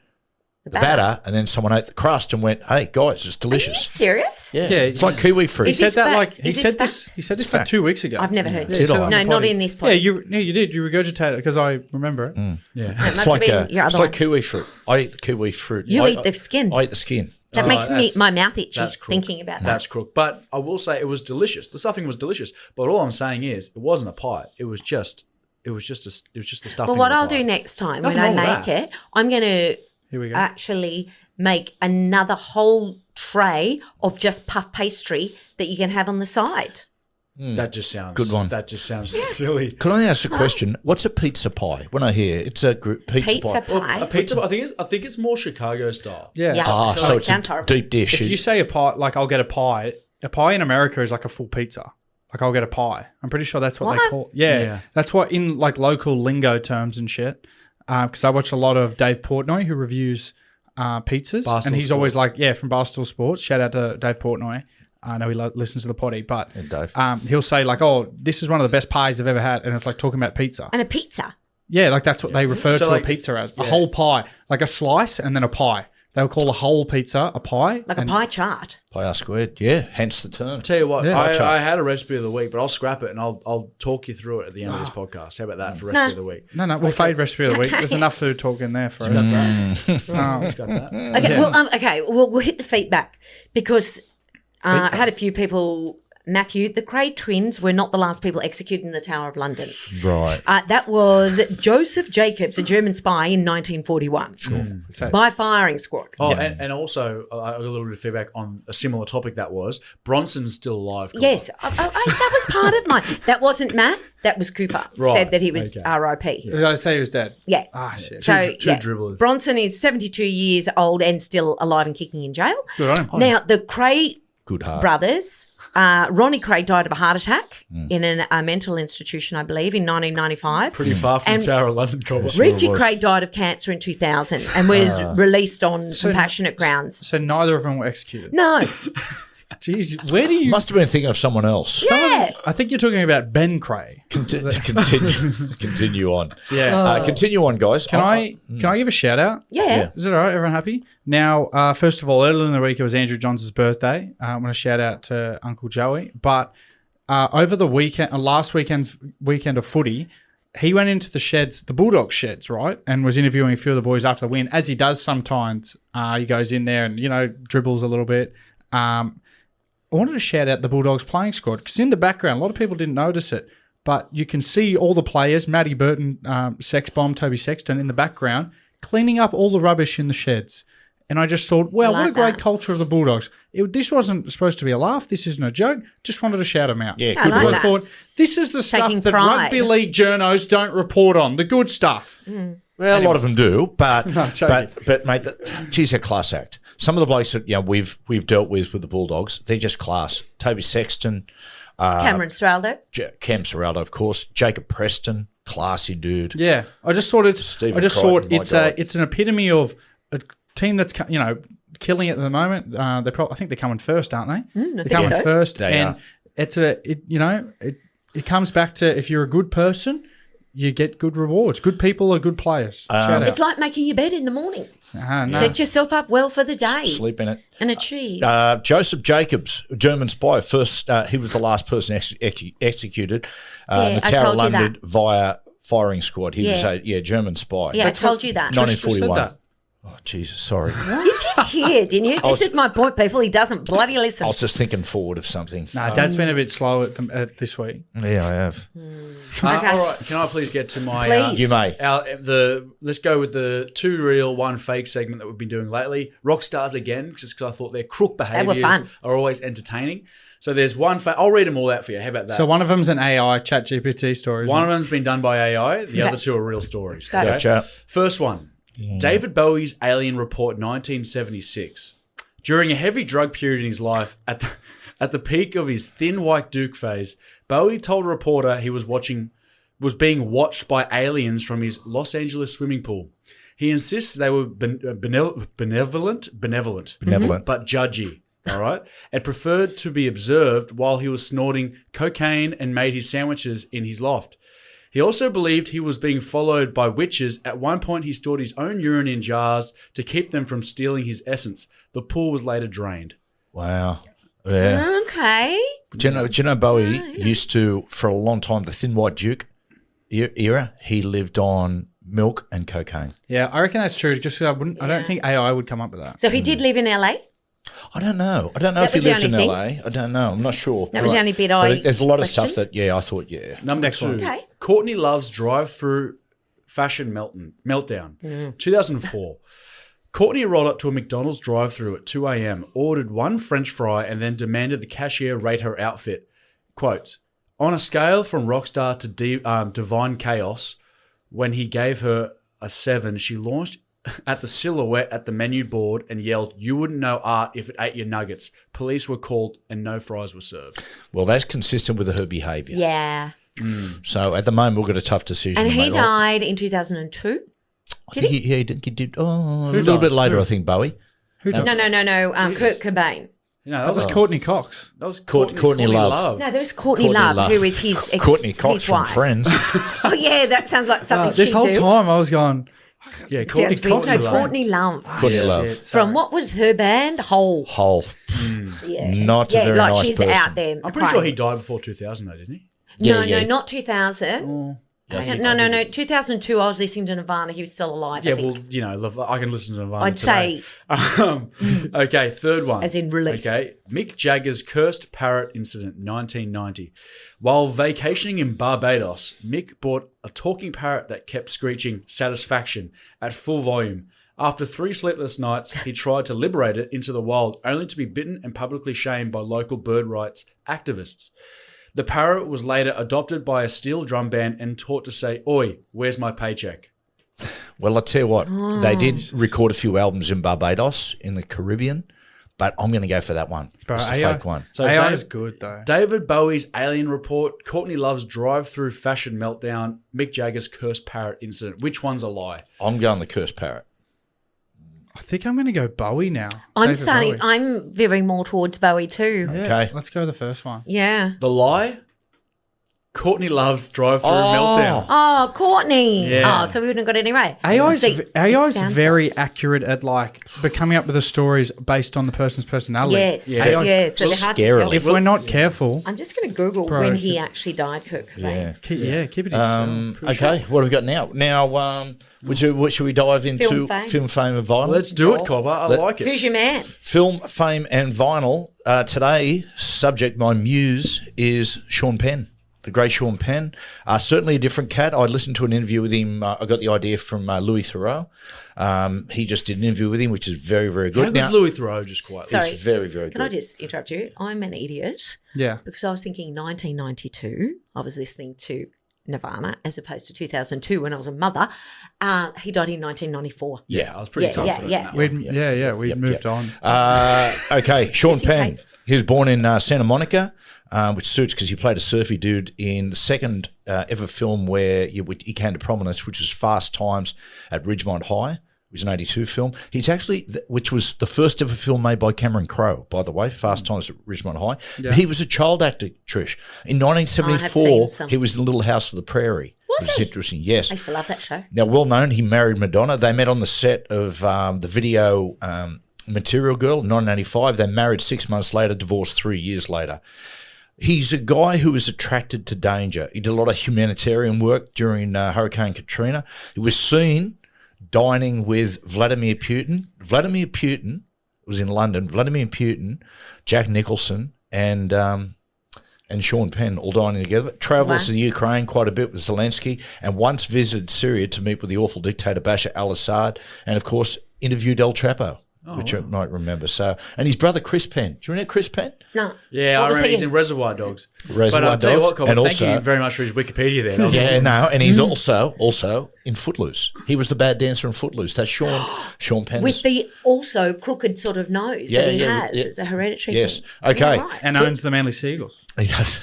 S1: the batter and then someone ate the crust and went, hey, guys, it's
S3: Are you
S1: delicious.
S3: serious?
S1: Yeah,
S4: Yeah,
S1: it's like kiwi fruit.
S4: He
S3: Is
S4: said
S3: this
S4: that
S3: fact?
S4: like he
S3: Is this
S4: said
S3: fact?
S4: this. He said this
S1: It's
S4: for
S1: fact.
S4: 2 weeks ago.
S3: I've never heard
S1: Did
S3: this.
S1: I?
S3: No, not in this podcast.
S4: Yeah, you did. You regurgitated it because I remember it.
S2: Yeah.
S3: It must
S1: It's
S3: have
S1: like
S3: been your
S1: it's
S3: other
S1: like
S3: one.
S1: kiwi fruit. I eat the kiwi fruit.
S3: You
S1: I
S3: eat the skin.
S1: I eat the skin.
S3: That makes
S2: that's-
S3: my mouth itchy
S2: that's crook.
S3: thinking about that.
S2: That's crook. But I will say it was delicious. The stuffing was delicious. But all I'm saying is it wasn't a pie. It was just the stuffing.
S3: But what
S2: of a
S3: I'll
S2: pie.
S3: do next time
S2: Nothing
S3: when I
S2: wrong with
S3: make
S2: that.
S3: it, I'm going to
S4: Here we go.
S3: actually make another whole tray of just puff pastry that you can have on the side.
S2: That just sounds
S1: Good one.
S2: That just sounds silly.
S1: Can I ask a question? What's a pizza pie? When I hear it's a pizza
S3: Pizza
S1: pie.
S3: pie.
S2: A pizza. I think it's more Chicago style.
S4: Yeah.
S3: Yeah.
S1: Ah,
S3: Oh,
S1: so
S3: it
S1: it's
S3: sounds
S1: a
S3: horrible.
S1: deep dish.
S4: If you say a pie, like I'll get a pie in America is like a full pizza. Like I'll get a pie. I'm pretty sure that's what they
S3: What?
S4: call. Yeah,
S2: Yeah.
S4: that's what in like local lingo terms and shit. Because I watch a lot of Dave Portnoy who reviews pizzas,
S2: Barstool
S4: and he's
S2: Sport.
S4: always like, yeah, from Barstool Sports. Shout out to Dave Portnoy. I know he listens to the potty, but
S1: Dave.
S4: he'll say like, "Oh, this is one of the best pies I've ever had," and it's like talking about pizza.
S3: And a pizza.
S4: Yeah, like that's what they refer
S2: So,
S4: to
S2: like,
S4: a pizza as, a whole pie, like a slice and then a pie. They'll call a whole pizza a pie.
S3: Like a pie chart.
S1: Pi R squared. Yeah, hence the term.
S2: Tell you what,
S4: Yeah.
S2: I had a recipe of the week, but I'll scrap it and I'll talk you through it at the end of this podcast. How about that for recipe of the week?
S4: No, we'll fade recipe of the week. There's enough food talk in there for us.
S2: Scrap that.
S3: Okay, we'll hit the feedback because I had a few people. Matthew, the Cray twins were not the last people executed in the Tower of London.
S1: Right.
S3: That was Joseph Jacobs, a German spy in 1941, by firing squad.
S2: Oh, and also I got a little bit of feedback on a similar topic. That was Bronson's still alive. Cooper.
S3: Yes, that was part of mine. That wasn't Matt. That was Cooper.
S2: Right,
S3: Said that he was
S2: okay.
S3: R.I.P.
S4: Did I say he was dead?
S3: Yeah.
S4: Ah, shit.
S3: So
S2: Two dribblers.
S3: Bronson is 72 years old and still alive and kicking in jail.
S4: Good on him.
S3: Now the Cray
S1: Good heart.
S3: brothers. Ronnie Craig died of a heart attack in a mental institution, I believe, in 1995.
S2: Pretty far from
S3: And
S2: Tower of London, Cooper.
S3: Reggie Craig died of cancer in 2000 and was released on compassionate grounds.
S4: So neither of them were executed.
S3: No,
S4: Jeez, where do you?
S1: Must have been thinking of someone else.
S3: yeah.
S4: I think you're talking about Ben Cray.
S1: Continue on.
S4: Yeah.
S1: Continue on, guys.
S4: Can I give a shout out?
S3: Yeah.
S4: Is it all right? Everyone happy? Now, first of all, earlier in the week, it was Andrew Johns' birthday. I want to shout out to Uncle Joey. But over the weekend, last weekend of footy, he went into the sheds, the Bulldogs sheds, right? And was interviewing a few of the boys after the win, as he does sometimes. He goes in there and, dribbles a little bit. I wanted to shout out the Bulldogs playing squad because in the background, a lot of people didn't notice it, but you can see all the players, Matty Burton, Sexbomb, Toby Sexton in the background, cleaning up all the rubbish in the sheds. And I just thought, wow, what a great culture of the Bulldogs. This wasn't supposed to be a laugh. This isn't a joke. Just wanted to shout them out.
S1: Yeah,
S3: I
S1: good
S3: like
S1: work.
S3: that.
S4: I thought, this is the stuff
S3: Taking
S4: that
S3: pride.
S4: rugby league journos don't report on, the good stuff.
S1: Well, a lot of them do, but
S4: joking.
S1: but mate, geez, they're class act. Some of the blokes that we've dealt with the Bulldogs, they're just class. Toby Sexton,
S3: Cameron Straldo.
S1: Cam Serraldo, of course, Jacob Preston, classy dude.
S4: Yeah, I just thought
S1: Stephen Crichton, my God.
S4: it's an epitome of a team that's killing it at the moment. I think they're coming first, aren't they? They're
S3: think
S4: coming
S3: so.
S4: first,
S1: They
S4: and
S1: are.
S4: it comes back to if you're a good person, you get good rewards. Good people are good players. Shout out.
S3: It's like making your bed in the morning.
S4: No.
S3: Set yourself up well for the day
S1: Sleep in it.
S3: and achieve.
S1: Joseph Jacobs, German spy. First, he was the last person executed.
S3: I
S1: Matara
S3: told you
S1: London
S3: that.
S1: via firing squad. He was a German spy.
S3: Yeah, I told you that.
S1: 1941.
S4: Trish just said
S1: Oh, Jesus, sorry.
S3: You did hear, didn't you? This is my point, people. He doesn't bloody listen.
S1: I was just thinking forward of something.
S4: No, Dad's been a bit slow this week.
S1: Yeah, I have.
S3: Okay.
S2: All right, can I please get to my?
S3: Please.
S1: You may.
S2: Let's go with the 2 real, 1 fake segment that we've been doing lately. Rock stars again, just because I thought their crook behaviours
S3: fun.
S2: are always entertaining. So there's one. I'll read them all out for you. How about that?
S4: So one of them's an AI chat GPT story.
S2: One of them's been done by AI. The other 2 are real stories.
S3: Got it.
S1: Gotcha.
S2: First one. David Bowie's Alien Report 1976. During a heavy drug period in his life, at the peak of his thin white Duke phase, Bowie told a reporter he was being watched by aliens from his Los Angeles swimming pool. He insists they were benevolent, but judgy. All right, and preferred to be observed while he was snorting cocaine and made his sandwiches in his loft. He also believed he was being followed by witches. At one point, he stored his own urine in jars to keep them from stealing his essence. The pool was later drained.
S1: Wow. Yeah.
S3: Okay.
S1: Do you know Bowie used to, for a long time, the Thin White Duke era, he lived on milk and cocaine.
S4: Yeah, I reckon that's true. Just 'cause I don't think AI would come up with that.
S3: So he did live in LA?
S1: I don't know.
S3: That
S1: if he
S3: was the
S1: lived in
S3: only
S1: LA. I don't know. I'm not sure.
S3: That was the only bit I
S1: But there's a lot of stuff
S3: questioned.
S1: that, I thought,
S2: Number
S4: Next
S2: 2.
S4: one.
S3: Okay.
S2: Courtney Love's drive-through fashion meltdown. 2004. Courtney rolled up to a McDonald's drive-through at 2 a.m., ordered 1 French fry, and then demanded the cashier rate her outfit. Quote, on a scale from rockstar to divine chaos, when he gave her a 7, she launched at the silhouette at the menu board and yelled, "You wouldn't know art if it ate your nuggets." Police were called and no fries were served.
S1: Well, that's consistent with her behaviour.
S3: Yeah.
S1: So at the moment, we've got a tough decision
S3: And
S1: to
S3: he
S1: make.
S3: died in 2002?
S1: I think he did. Oh, a
S4: Who
S1: little
S4: died?
S1: bit later,
S4: Who?
S1: I think, Bowie.
S4: Who
S3: No. Kurt Cobain.
S2: You know,
S4: That was Courtney Cox.
S2: that was
S1: Courtney Love.
S3: No, there was Courtney Love, who is his ex
S1: Courtney Cox
S3: his
S1: from
S3: wife.
S1: Friends.
S3: Oh, yeah, that sounds like something
S4: This
S3: she'd
S4: whole
S3: do.
S4: time I was going,
S2: Yeah,
S3: Sounds
S2: Courtney
S3: weird.
S2: Cox.
S3: No,
S2: was like-
S3: Courtney Love.
S1: Courtney Love.
S4: shit,
S3: From what was her band? Hole.
S1: Hole.
S3: Yeah.
S1: Not a
S3: Yeah,
S1: very
S3: like
S1: nice
S3: she's
S1: person.
S3: out there.
S2: I'm pretty sure he
S3: crying.
S2: died before 2000, though, didn't he?
S3: No,
S1: Yeah.
S3: not 2000. No. 2002, I was listening to Nirvana. He was still alive.
S2: Yeah,
S3: I think.
S2: well, you know, I can listen to Nirvana
S3: I'd
S2: today.
S3: say
S2: Okay, third one.
S3: as in released.
S2: Okay, Mick Jagger's cursed parrot incident, 1990. While vacationing in Barbados, Mick bought a talking parrot that kept screeching "satisfaction" at full volume. After 3 sleepless nights, he tried to liberate it into the wild, only to be bitten and publicly shamed by local bird rights activists. The parrot was later adopted by a steel drum band and taught to say, "Oi, where's my paycheck?"
S1: Well, I'll tell you what, they did record a few albums in Barbados, in the Caribbean, but I'm going to go for that one.
S4: Bro,
S1: It's the
S4: AI
S1: fake one.
S2: So
S4: AI
S2: Dave-
S4: is good though.
S2: David Bowie's Alien Report, Courtney Love's drive-through fashion meltdown, Mick Jagger's cursed parrot incident. Which one's a lie?
S1: I'm going the cursed parrot.
S4: I think I'm going to go Bowie now.
S3: I'm
S4: David Bowie.
S3: I'm veering more towards Bowie too.
S4: Yeah,
S1: Okay.
S4: let's go the first one.
S3: Yeah.
S2: The lie? Courtney Love's drive-through meltdown.
S3: Oh, Courtney.
S2: Yeah.
S3: Oh, so we wouldn't have got it anyway.
S4: AI's
S3: See,
S4: AI's
S3: it sounds
S4: very accurate at like coming up with the stories based on the person's personality.
S3: Yes.
S2: Yeah.
S3: Yeah. So they're hard to
S1: Scarily.
S3: tell.
S4: If we're not careful,
S3: I'm just going to Google
S4: Bro.
S3: when he actually died, Kurt Cobain.
S1: Yeah.
S4: keep it. yourself.
S1: Okay, what have we got now? Now, what should we dive into?
S3: Film fame.
S1: And vinyl.
S2: Let's do it, Cobber. I like it.
S3: Who's your man?
S1: Film, fame, and vinyl. Today, subject, my muse, is Sean Penn, the great Sean Penn. Certainly a different cat. I listened to an interview with him. I got the idea from Louis Theroux. He just did an interview with him, which is very, very good.
S2: How good's Louis Theroux just quietly?
S3: Sorry.
S1: It's very, very
S3: Can I
S1: good.
S3: just interrupt you? I'm an idiot
S4: Yeah.
S3: because I was thinking 1992. I was listening to Nirvana as opposed to 2002 when I was a mother. He died in 1994.
S2: Yeah, I was pretty
S3: Yeah,
S2: confident.
S3: yeah,
S2: in that one.
S4: We'd moved on.
S1: Okay, Sean
S3: Just in
S1: Penn.
S3: case.
S1: He was born in Santa Monica, which suits because he played a surfy dude in the second ever film where he came to prominence, which was Fast Times at Ridgemont High. It was an 82 film. He's actually, which was the first ever film made by Cameron Crowe, by the way, Fast Times at Ridgemont High.
S4: Yeah.
S1: He was a child actor, Trish. In
S3: Oh, I have seen
S1: 1974,
S3: some.
S1: he was in Little House of the Prairie. It's
S3: he?
S1: interesting. Yes.
S3: I used to love that show.
S1: Now, well known, he married Madonna. They met on the set of the video Material Girl, 1985. They married 6 months later, divorced 3 years later. He's a guy who was attracted to danger. He did a lot of humanitarian work during Hurricane Katrina. He was seen dining with Vladimir Putin. Vladimir Putin was in London. Vladimir Putin, Jack Nicholson, and Sean Penn all dining together. Travels to the Ukraine quite a bit with Zelensky, and once visited Syria to meet with the awful dictator Bashar al-Assad, and of course interviewed El Chapo, which I might remember. So, and his brother Chris Penn. Do you remember Chris Penn?
S3: No.
S2: Yeah,
S3: What
S2: I
S3: was
S2: remember
S3: he
S2: he's
S3: in?
S2: in Reservoir Dogs.
S1: Reservoir
S2: But I'll tell you
S1: Dogs,
S2: what, Colin,
S1: and
S2: thank
S1: also-
S2: you very much for his Wikipedia there. That was
S1: Yeah,
S2: awesome.
S1: no, and he's also in Footloose. He was the bad dancer in Footloose. That's Sean Penn's.
S3: With the also crooked sort of nose that he has.
S1: yeah.
S3: It's a hereditary
S1: Yes.
S3: thing.
S1: Okay.
S3: You're right.
S4: And owns the Manly Seagulls.
S1: He does.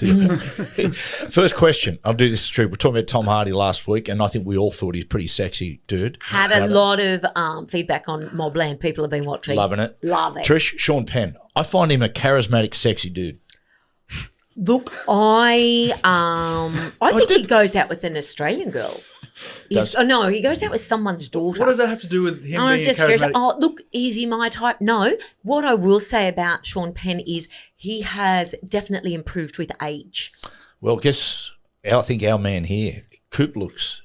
S1: First question. I'll do this true. We're talking about Tom Hardy last week, and I think we all thought he's a pretty sexy dude.
S3: Had a lot of feedback on Mobland. People have been watching.
S1: Loving it.
S3: Love it.
S1: Trish, Sean Penn. I find him a charismatic, sexy dude.
S3: Look, I think he goes out with an Australian girl. He goes out with someone's daughter.
S2: What does that have to do with him
S3: Oh,
S2: being
S3: just
S2: charismatic?
S3: look, is he my type? No. What I will say about Sean Penn is he has definitely improved with age.
S1: Well, I think our man here, Coop, looks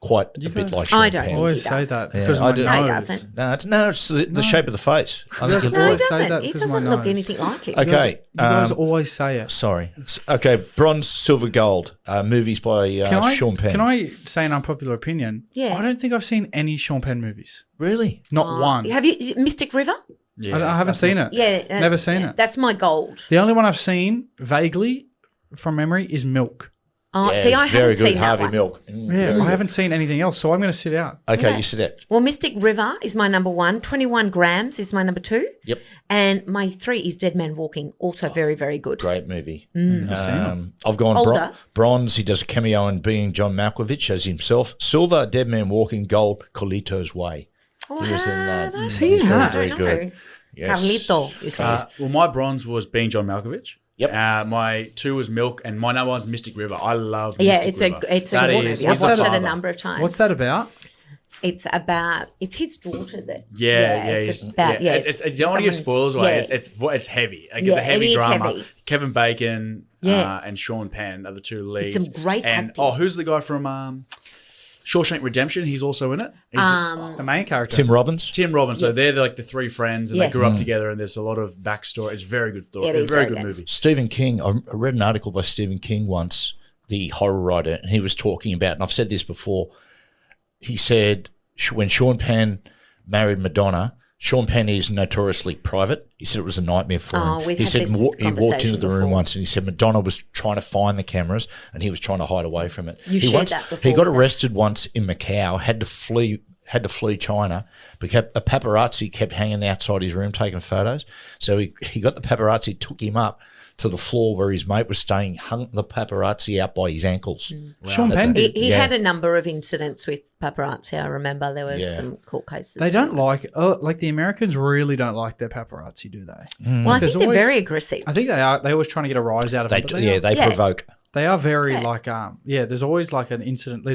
S1: quite a bit like Sean
S3: I don't
S1: Penn.
S4: I
S3: think
S4: always
S3: he
S4: say
S3: does.
S4: that
S1: Yeah,
S4: because
S1: I
S4: my
S1: do.
S3: No, he
S4: nose.
S3: doesn't.
S1: No, it's the shape of the face. I think
S4: That's
S1: it-
S3: No, he
S4: always say
S3: doesn't.
S4: that
S3: He
S4: because of
S3: doesn't
S4: my
S3: look
S4: nose.
S3: anything like it.
S1: Okay.
S4: You guys always say it.
S1: Sorry. Okay, bronze, silver, gold. Movies by Sean Penn.
S4: Can I say an unpopular opinion?
S3: Yeah.
S4: I don't think I've seen any Sean Penn movies.
S1: Really?
S4: Not one.
S3: Have you Mystic River?
S2: Yeah,
S4: I haven't seen it.
S3: Yeah,
S4: Never seen it.
S3: That's my gold.
S4: The only one I've seen vaguely from memory is Milk.
S3: Oh,
S1: Yeah,
S3: see, I
S1: it's very
S3: haven't
S1: good.
S3: seen
S1: Harvey
S3: that one.
S1: Milk.
S4: Yeah, I haven't seen anything else, so I'm going to sit out.
S1: Okay,
S3: Yeah.
S1: you sit out.
S3: Well, Mystic River is my number one. 21 Grams is my number two.
S1: Yep.
S3: And my three is Dead Man Walking. Also very, very good.
S1: Great movie.
S3: Mm.
S1: I've gone
S3: Older.
S1: bronze. He does a cameo in Being John Malkovich as himself. Silver, Dead Man Walking. Gold, Carlito's Way.
S3: Oh,
S1: He was in that.
S3: I've
S1: He's
S3: seen
S1: very,
S3: that.
S1: very
S3: I don't
S1: good.
S3: know.
S1: Yes.
S3: Carlito, you say.
S2: Well, my bronze was Being John Malkovich.
S1: Yep.
S2: My two was Milk, and my number one's Mystic River. I love
S3: Yeah,
S2: Mystic
S3: it's
S2: River.
S3: a
S2: That
S3: good
S2: is-
S3: movie. I've
S2: he's the
S3: watched it a
S2: father.
S3: number of times.
S4: What's that about?
S3: It's his daughter that.
S2: Yeah,
S3: It's about, yeah.
S2: It's you don't want to give spoilers away.
S3: Yeah.
S2: It's heavy. Like,
S3: Yeah,
S2: it's a heavy
S3: it is
S2: drama.
S3: heavy.
S2: Kevin Bacon
S3: Yeah.
S2: and Sean Penn are the two leads.
S3: some great
S2: and
S3: acting.
S2: who's the guy from Shawshank Redemption? He's also in it. He's
S4: The main character.
S1: Tim Robbins.
S2: Tim Robbins. So
S3: Yes.
S2: they're like the three friends, and
S3: Yes.
S2: they grew up together. And there's a lot of backstory. It's a very good story.
S3: It
S2: It's
S3: is
S2: a very
S3: very
S2: good
S3: good.
S2: movie.
S1: Stephen King. I read an article by Stephen King once, the horror writer, and he was talking about, and I've said this before, he said when Sean Penn married Madonna, Sean Penn is notoriously private. He said it was a nightmare for him.
S3: Oh, we've
S1: He
S3: had
S1: said
S3: this
S1: he walked into
S3: conversation
S1: the room
S3: before.
S1: once and he said Madonna was trying to find the cameras and he was trying to hide away from it.
S3: You
S1: he
S3: shared that before
S1: He got
S3: with us.
S1: arrested once in Macau, had to flee China because a paparazzi kept hanging outside his room taking photos. So he got the paparazzi, took him up to the floor where his mate was staying, hung the paparazzi out by his ankles.
S4: Sean Penn
S3: He,
S4: did.
S3: he
S1: Yeah.
S3: had a number of incidents with paparazzi. I remember there was
S1: Yeah.
S3: some court cases.
S4: They don't like the Americans really don't like their paparazzi, do they?
S3: Well, I
S4: There's
S3: think they're
S4: always-
S3: very aggressive.
S4: I think they are. They always trying to get a rise out of
S1: They
S4: it. but
S1: they
S3: Yeah.
S1: provoke.
S4: They are very
S3: Yeah.
S4: there's always like an incident.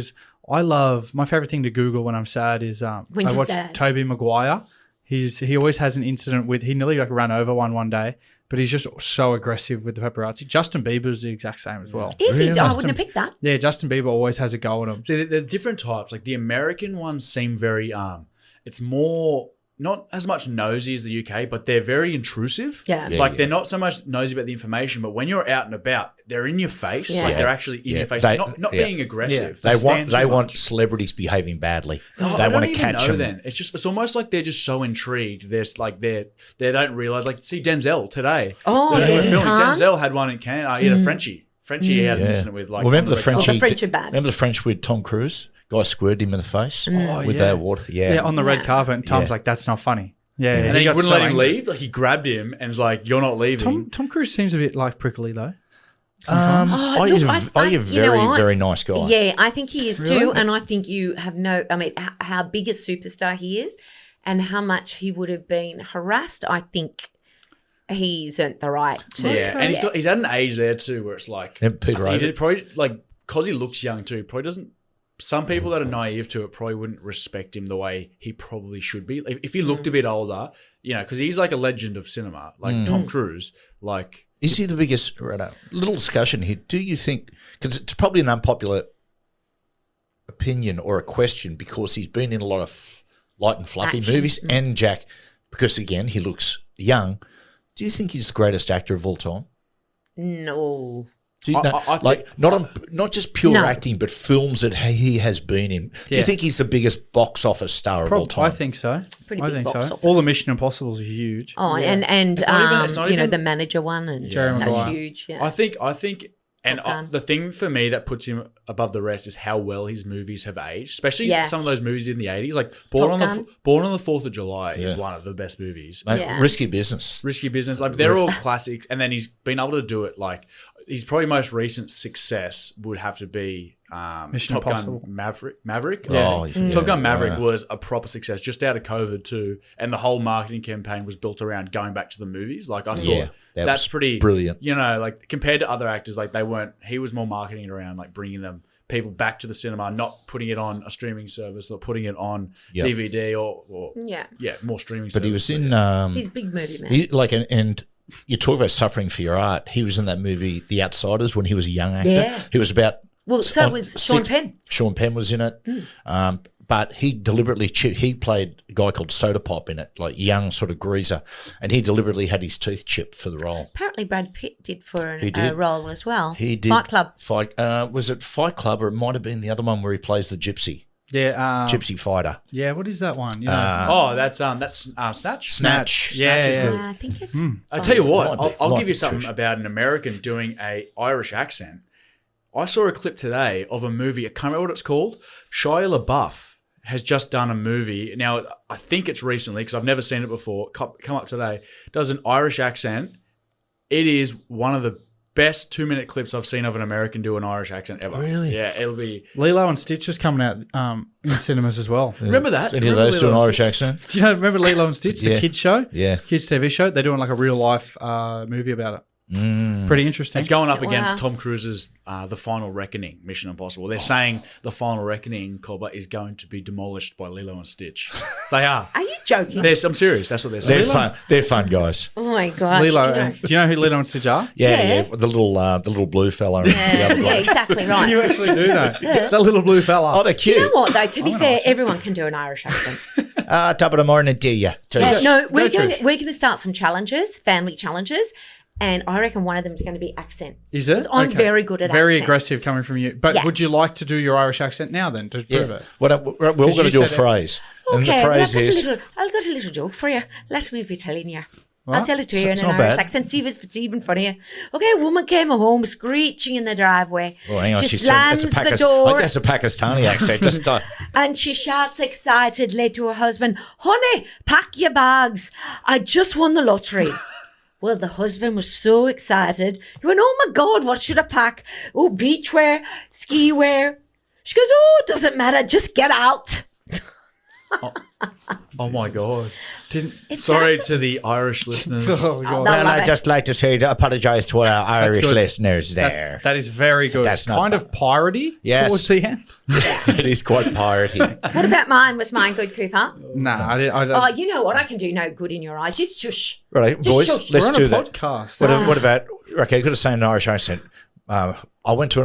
S4: I love my favorite thing to Google when I'm sad is
S3: When
S4: I
S3: you're
S4: watch
S3: sad.
S4: Toby Maguire. He always has an incident with he nearly like ran over one day, but he's just so aggressive with the paparazzi. Justin Bieber's the exact same as well.
S3: Is he? I
S4: Justin-
S3: wouldn't have picked that.
S4: Yeah, Justin Bieber always has a go at him.
S2: So they're different types. Like the American ones seem very it's more not as much nosy as the UK, but they're very intrusive.
S3: Yeah.
S1: Yeah,
S2: like
S1: yeah.
S2: they're not so much nosy about the information, but when you're out and about, they're in your face.
S3: Yeah.
S2: Like
S3: Yeah.
S2: they're actually in
S1: Yeah.
S2: your face,
S1: They-
S2: not
S1: yeah.
S2: being aggressive.
S1: They
S2: stand
S1: want
S2: too
S1: want
S2: much.
S1: celebrities behaving badly.
S2: Oh,
S1: they
S2: I
S1: want
S2: don't
S1: to
S2: even
S1: catch
S2: know
S1: them.
S2: then. It's almost like they're just so intrigued. There's like they don't realize. Like see Denzel today.
S3: Oh,
S2: They were
S3: yeah.
S2: filming.
S3: Huh?
S2: Denzel had one in Canada. He had a Frenchie. Frenchie had an
S1: Yeah.
S2: incident with like.
S1: Well, remember
S2: on
S1: the
S2: red carpet.
S1: Frenchie?
S3: Oh, the French are bad.
S1: Remember the French with Tom Cruise? Guy squirted him in the face
S3: Mm.
S1: with
S4: yeah.
S1: that water. Yeah.
S4: Yeah, on the red
S3: Yeah.
S4: carpet, and Tom's
S1: Yeah.
S4: like, "That's not funny." Yeah,
S2: And then he
S4: got
S2: wouldn't
S4: so
S2: let him
S4: angry.
S2: leave. Like he grabbed him and was like, "You're not leaving."
S4: Tom Cruise seems a bit like prickly though.
S1: I
S3: look,
S1: he's
S3: I-
S1: a
S3: you know
S1: very,
S3: what?
S1: very nice guy.
S3: Yeah, I think he is
S4: Really?
S3: too. And I think you have how big a superstar he is and how much he would have been harassed. I think he's earned the right to.
S2: Yeah, and he's at an age there too where it's like
S1: And Peter
S2: I think
S1: Rabbit.
S2: he probably like because he looks young too. Probably doesn't some people that are naive to it probably wouldn't respect him the way he probably should be. If he looked a bit older, because he's like a legend of cinema, like Tom Cruise. Like,
S1: is he the biggest? Little discussion here. Do you think? Because it's probably an unpopular opinion or a question because he's been in a lot of light and fluffy movies, and Jack, because again he looks young. Do you think he's the greatest actor of all time?
S3: No.
S1: Do you not just pure acting, but films that he has been in. Do you think he's the biggest box office star of all time?
S4: I think so.
S3: I think so.
S4: All the Mission Impossibles are huge.
S3: Oh, and the manager one and
S4: Jerry
S3: that's
S4: Maguire.
S3: huge. Yeah.
S2: I think, and the thing for me that puts him above the rest is how well his movies have aged, especially some of those movies in the 80s. Like Born on the 4th of July is one of the best movies.
S1: Mate, Risky Business.
S2: Like they're all classics, and then he's been able to do it. Like his probably most recent success would have to be
S4: Mission
S2: Top
S4: Impossible.
S2: Gun Maverick.
S1: Yeah.
S2: Top Gun Maverick was a proper success just out of COVID too, and the whole marketing campaign was built around going back to the movies. Like I thought that's pretty
S1: brilliant.
S2: Like compared to other actors, like he was more marketing around like bringing people back to the cinema, not putting it on a streaming service or putting it on DVD or more streaming.
S1: But he was in
S3: he's a big movie man.
S1: and you talk about suffering for your art. He was in that movie The Outsiders when he was a young actor.
S3: Yeah.
S1: He was about
S3: so was Sean Penn.
S1: Sean Penn was in it. But he deliberately he played a guy called Soda Pop in it, like young sort of greaser, and he deliberately had his teeth chipped for the role.
S3: Apparently Brad Pitt did for a role as well.
S1: He did.
S3: Fight Club.
S1: Was it Fight Club, or it might have been the other one where he plays the gypsy?
S4: Yeah,
S1: gypsy fighter.
S4: Yeah, what is that one?
S2: That's Snatch.
S1: Snatch.
S4: Yeah.
S3: I think it's.
S2: I tell you what, I'll
S1: might
S2: give you
S1: be
S2: something
S1: Trish.
S2: about an American doing a Irish accent. I saw a clip today of a movie. I can't remember what it's called. Shia LaBeouf has just done a movie. Now, I think it's recently because I've never seen it before. Come up today. Does an Irish accent. It is one of the best 2-minute clips I've seen of an American do an Irish accent ever.
S1: Really?
S2: Yeah, it'll be.
S4: Lilo and Stitch is coming out in cinemas as well.
S2: Remember that?
S1: Any of those do an Irish accent?
S4: Do you remember Lilo and Stitch, the kids show?
S1: Yeah.
S4: Kids TV show? They're doing like a real life movie about it. Pretty interesting.
S2: It's going up against Tom Cruise's The Final Reckoning, Mission Impossible. They're saying The Final Reckoning, Colbert, is going to be demolished by Lilo and Stitch. They are.
S3: Are you joking?
S2: I'm serious. That's what they're saying.
S1: They're fun guys.
S3: Oh my gosh.
S4: Lilo. Do you know who Lilo and Stitch are?
S1: Yeah. The little blue fella. And the other
S3: Yeah,
S1: guy.
S3: exactly right.
S4: You actually do know. That little blue fella.
S1: Oh, they're cute.
S3: You know what though? To be fair, everyone can do an Irish accent.
S1: Top of the morning to you.
S3: No, we're
S4: Trish.
S3: going to start some challenges, family challenges, and I reckon one of them is going to be accents.
S4: Is it?
S3: I'm
S4: Okay.
S3: very good at
S4: Very
S3: accents.
S4: aggressive coming from you. But would you like to do your Irish accent now then to prove it?
S1: We're all going to
S4: you
S1: do a
S4: said it.
S1: phrase. And the
S3: Okay,
S1: phrase is...
S3: I've got a little joke for you. Let me be telling you.
S4: What?
S3: I'll tell it to you in
S1: It's
S3: an
S1: not
S3: Irish
S1: bad.
S3: accent. See if it's even funnier. Okay, a woman came home screeching in the driveway.
S1: Oh, hang on.
S3: She
S1: That's
S3: slams
S1: a
S3: the
S1: I
S3: door
S1: think that's a Pakistani accent. Just
S3: and she shouts excitedly to her husband, "Honey, pack your bags. I just won the lottery." Well, the husband was so excited. He went, "Oh my God, what should I pack? Oh, beachwear, ski wear." She goes, "Oh, it doesn't matter. Just get out."
S2: Oh my God.
S3: It
S2: Sorry
S3: sounds-
S2: to the Irish listeners.
S4: Oh, God.
S3: no.
S1: Well,
S3: love
S1: I'd
S3: it.
S1: just like to say, apologise to our Irish
S4: good.
S1: listeners there.
S4: That is very good.
S1: That's not
S4: kind
S1: bad.
S4: of piratey
S1: Yes.
S4: towards the end.
S1: It is quite piratey.
S3: What about mine? Was mine good, Cooper?
S4: Nah, I don't.
S3: Oh, you know what? I can do no good in your eyes. Just shush.
S1: Right,
S3: Just
S1: boys,
S3: shush.
S1: let's
S4: We're on
S1: do
S4: a
S1: that.
S4: podcast.
S1: What about, okay, I've got to say in an Irish accent. I went to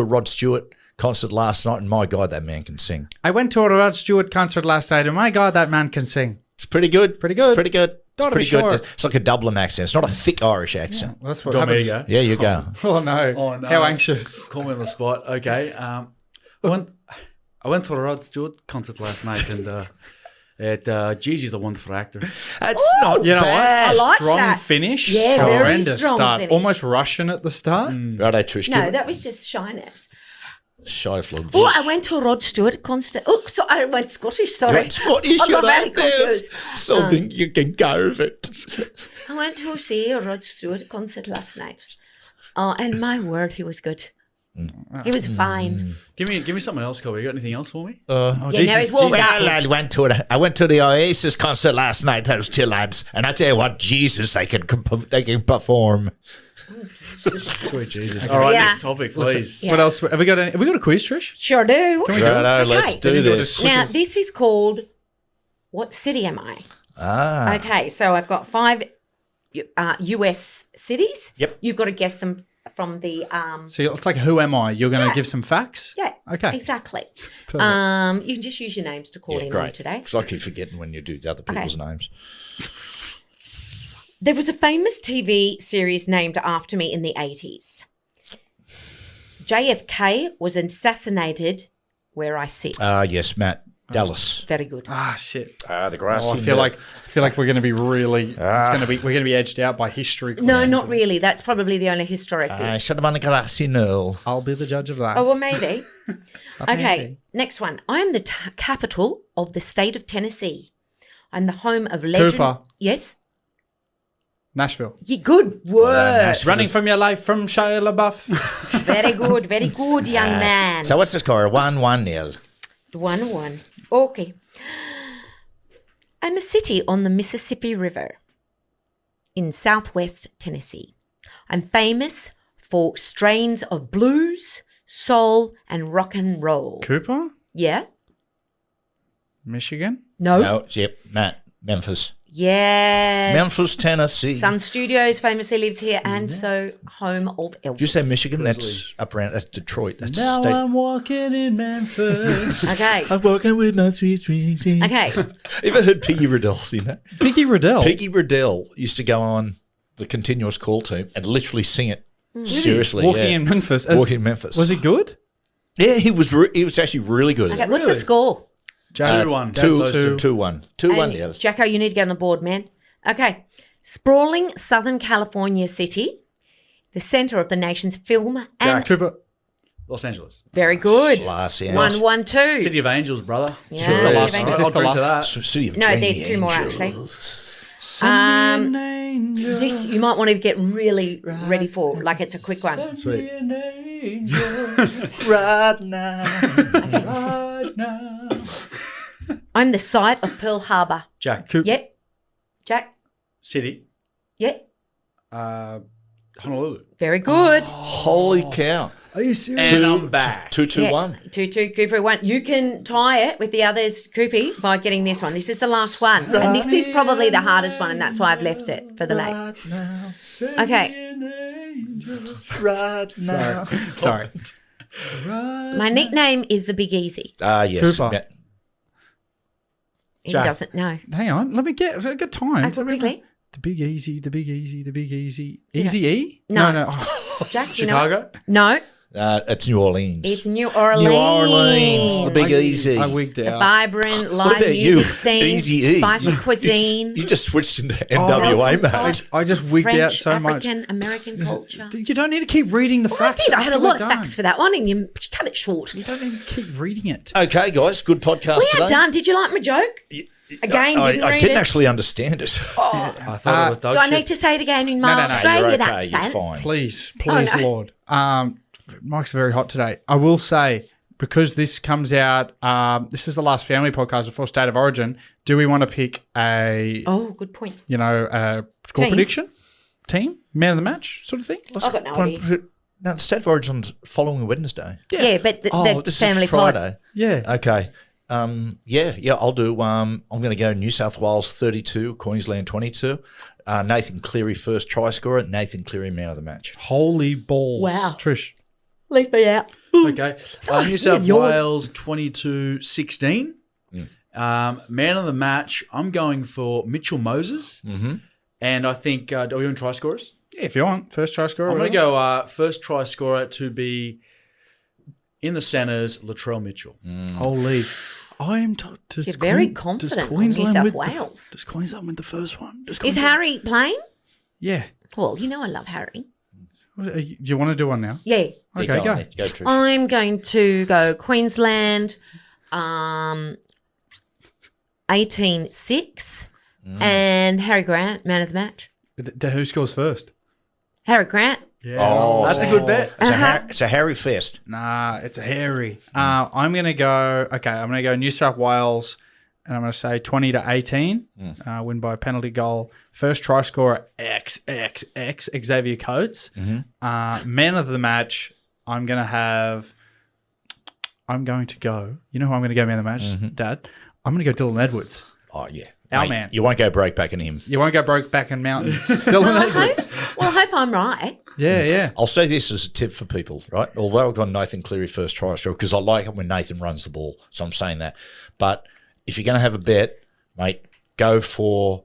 S1: a Rod Stewart concert last night, and my God, that man can sing.
S4: I went to a Rod Stewart concert last night, and my God, that man can sing.
S1: It's pretty good.
S4: Pretty good.
S1: It's pretty good. It's
S4: Gotta be
S1: pretty good.
S4: sure.
S1: It's like a Dublin accent. It's not a thick Irish accent.
S4: Well, that's what
S2: Do you want me
S4: happens.
S2: to go?
S1: Yeah, you go.
S4: Oh no.
S2: Oh, no.
S4: How anxious.
S2: Call me on the spot. Okay. I went to a Rod Stewart concert last night, and Gigi's a wonderful actor.
S1: That's not
S4: You know
S1: bad.
S3: I like
S4: Strong
S3: that.
S4: finish.
S3: Yeah, very
S4: Horrendous
S3: strong
S4: start.
S3: finish.
S4: Almost Russian at the start.
S1: Righto, Trish.
S3: No, that was just shyness.
S1: Shy flog.
S3: Oh, I went to a Rod Stewart concert. Oh, so I went Scottish. Sorry,
S1: You're Scottish,
S3: I
S1: you're
S3: got very
S1: right there.
S3: confused.
S1: Something you can go with it.
S3: I went to see a Rod Stewart concert last night. And my word, he was good. He was fine.
S2: Give me something else, Colby. You got anything else for me?
S3: Yeah, now he's warmed up.
S1: Well, I went to the Oasis concert last night. Those two lads, and I tell you what, Jesus, they can perform.
S2: Sweet Jesus. All right,
S3: Yeah.
S2: next topic, please.
S3: Yeah.
S4: What else? Have we got a quiz, Trish?
S3: Sure do.
S1: Righto, let's
S3: Okay.
S1: do this.
S3: Now, this is called What City Am I?
S1: Ah,
S3: Okay, so I've got 5 US cities.
S1: Yep.
S3: You've got to guess them from the
S4: So it's like, who am I? You're going to give some facts?
S3: yeah.
S4: Okay.
S3: Exactly.
S4: Perfect.
S3: You can just use your names to call
S1: yeah,
S3: in
S1: great.
S3: on today.
S1: Because I keep forgetting when you do the other people's names.
S3: There was a famous TV series named after me in the 80s. JFK was assassinated where I sit.
S1: Yes, Matt. Dallas.
S3: Very good.
S4: Ah, shit.
S1: The grass.
S4: Oh, I feel like we're going to be really. We're going to be edged out by history.
S3: No,
S4: questions.
S3: not really. That's probably the only historic.
S1: I should have won the grassy knoll.
S4: I'll be the judge of that.
S3: Oh, well, maybe. Okay,
S4: Maybe.
S3: next one. I am the capital of the state of Tennessee. I'm the home of legend.
S4: Cooper.
S3: Yes.
S4: Nashville.
S3: Yeah, good word.
S1: Nashville.
S4: Running from your life from Shia LaBeouf.
S3: Very good, young man.
S1: So what's the score? 1-1-0.
S3: 1-1. Okay. I'm a city on the Mississippi River in southwest Tennessee. I'm famous for strains of blues, soul, and rock and roll.
S4: Cooper?
S3: Yeah?
S4: Michigan?
S3: No?
S1: No, yep, Matt. Memphis.
S3: Yes.
S1: Memphis, Tennessee.
S3: Sun Studios famously lives here, and so home of Elvis.
S1: Did you say Michigan? That's up around. That's Detroit. That's
S4: Now
S1: the state.
S4: I'm walking in Memphis.
S3: Okay.
S1: I'm walking with my sweet string team.
S3: Okay.
S1: Ever heard Piggy Riddell sing that?
S4: Piggy Riddell.
S1: Piggy Riddell used to go on the continuous call team and literally sing it. Seriously,
S4: Walking
S1: yeah.
S4: in Memphis.
S1: Walking in Memphis.
S4: Was he good?
S1: Yeah, he was. He was actually really good.
S3: Okay.
S1: At it.
S3: What's the score?
S2: 2-1.
S1: 2-1. 2-1.
S3: And
S1: Yeah.
S3: Jacko, you need to get on the board, man. Okay. Sprawling Southern California city, the center of the nation's film and
S4: Cooper.
S2: Los Angeles.
S3: very good.
S1: Last, yeah.
S3: 1-1-2.
S2: City of Angels, brother.
S3: Yeah.
S2: Is this the last
S3: City
S2: one?
S3: of
S2: I'll
S4: Angels.
S2: drink to that.
S1: City of
S3: No,
S1: Jamie
S3: there's 2 more
S1: Angels.
S3: actually.
S4: Send me an angel.
S3: This you might want to get really ready for, like it's a quick one.
S2: Sweet.
S4: An angel
S1: Right now.
S4: right now.
S3: I'm the site of Pearl Harbor.
S2: Jack.
S3: Yep. Jack.
S2: City.
S3: Yep.
S2: Honolulu.
S3: Very good.
S1: Holy cow.
S4: Are you serious?
S2: And I'm back.
S1: 2-2-1.
S3: 2-2, Cooper 1. You can tie it with the others, Coopy, by getting this one. This is the last one. And this is probably the hardest one, and that's why I've left it for the late.
S1: Right now.
S3: Okay.
S1: Right now.
S4: Sorry.
S3: My nickname is the Big Easy.
S1: Yes.
S4: Cooper.
S1: Yeah.
S3: He
S2: Jack.
S3: doesn't know.
S4: Hang on. Let me get. I got time.
S3: Okay, quickly.
S4: The Big Easy. The Big Easy. The Big Easy. Easy E?
S3: No.
S4: No. Oh,
S3: Jack, you know?
S2: Chicago.
S3: No,
S1: It's New Orleans.
S3: it's New Orleans.
S1: New Orleans. The Big Easy.
S4: I wigged
S3: The
S4: out.
S3: vibrant
S1: What
S3: live
S1: about
S3: music
S1: you?
S3: scene,
S1: Easy E.
S3: spicy cuisine,
S1: You just switched into NWA, mate.
S4: I just wigged out
S3: French,
S4: so much.
S3: African, American culture.
S4: You don't need to keep reading the
S3: Well, I
S4: facts.
S3: did. I had a
S4: after
S3: lot
S4: we're
S3: of
S4: done.
S3: facts for that one, and you cut it short.
S4: You don't need to keep reading it.
S1: Okay, guys. Good podcast
S3: We
S1: today.
S3: are done. Did you like my joke? Again, didn't
S1: I
S3: read
S1: didn't
S3: it.
S1: actually understand it.
S2: I thought it was dog
S3: Do I
S2: shit.
S3: need to say it again in my
S4: no,
S3: Australian
S1: You're okay. You're
S3: accent?
S1: fine.
S4: Please,
S3: no.
S4: Lord. Mike's very hot today. I will say, because this comes out, this is the last family podcast before State of Origin. Do we want to pick a,
S3: Oh, good point.
S4: score
S3: Team.
S4: prediction? Team? Man of the match sort of thing?
S3: I've got no idea.
S1: No, the State of Origin's following Wednesday.
S3: Yeah, but the
S1: This
S3: family
S1: is Friday.
S3: pod.
S4: Yeah.
S1: Okay. I'll do. I'm going to go New South Wales 32, Queensland 22. Nathan Cleary first try scorer. Nathan Cleary man of the match.
S4: Holy balls.
S3: Wow.
S4: Trish.
S3: Leave me out.
S2: Okay. New
S3: it's
S2: South
S3: weird.
S2: Wales 22-16. Man of the match, I'm going for Mitchell Moses. Mm-hmm. And I think, are we doing try scorers?
S4: Yeah, if you want. First try scorer.
S2: I'm going to go first try scorer to be in the centres, Latrell Mitchell.
S4: Holy.
S3: You're very confident on New South Wales.
S4: Does Queensland win the first one?
S3: Is Harry playing?
S4: Yeah.
S3: Well, you know I love Harry.
S4: Do you want to do one now?
S3: Yeah.
S4: Okay,
S1: Go,
S4: go.
S1: mate. Go, Trish.
S3: I'm going to go Queensland 18-6 and Harry Grant, man of the match.
S4: Who scores first?
S3: Harry Grant.
S2: Yeah.
S1: Oh,
S2: That's a good bet.
S1: It's a Harry fest.
S4: Nah, it's a hairy. I'm going to go. Okay, I'm going to go New South Wales, and I'm going to say 20-18. Win by a penalty goal. First try scorer XXX Xavier Coates. Man of the match. I'm going to go. You know who I'm going to go man of the match, Dad? I'm going to go Dylan Edwards.
S1: Oh, yeah.
S4: Our
S1: Mate,
S4: man.
S1: You won't go broke back in him.
S4: You won't go broke back in mountains. Dylan Edwards.
S3: I hope I'm right.
S4: Yeah.
S1: I'll say this as a tip for people, right? Although I've got Nathan Cleary first try scorer because I like it when Nathan runs the ball, so I'm saying that. But if you're going to have a bet, mate, go for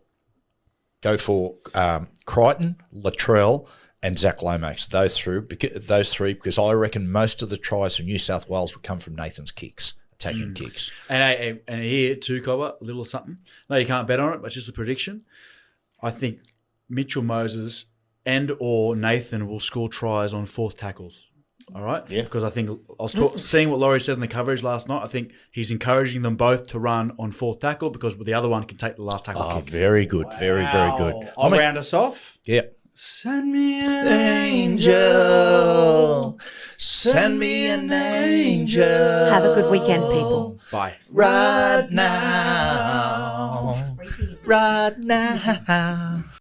S1: Crichton, Latrell, and Zach Lomax. Those three, because I reckon most of the tries for New South Wales would come from Nathan's kicks, attacking kicks.
S2: And here too, Cobber, a little something. No, you can't bet on it, but just a prediction. I think Mitchell Moses and or Nathan will score tries on fourth tackles. All right?
S1: Yeah.
S2: Because I think I was seeing what Laurie said in the coverage last night. I think he's encouraging them both to run on fourth tackle because the other one can take the last tackle kick.
S1: Very good. Very, very good.
S4: I'll round us off.
S1: Yeah.
S4: Send me an
S1: Angel, send me an angel.
S3: Have a good weekend, people.
S2: Bye.
S1: Right now.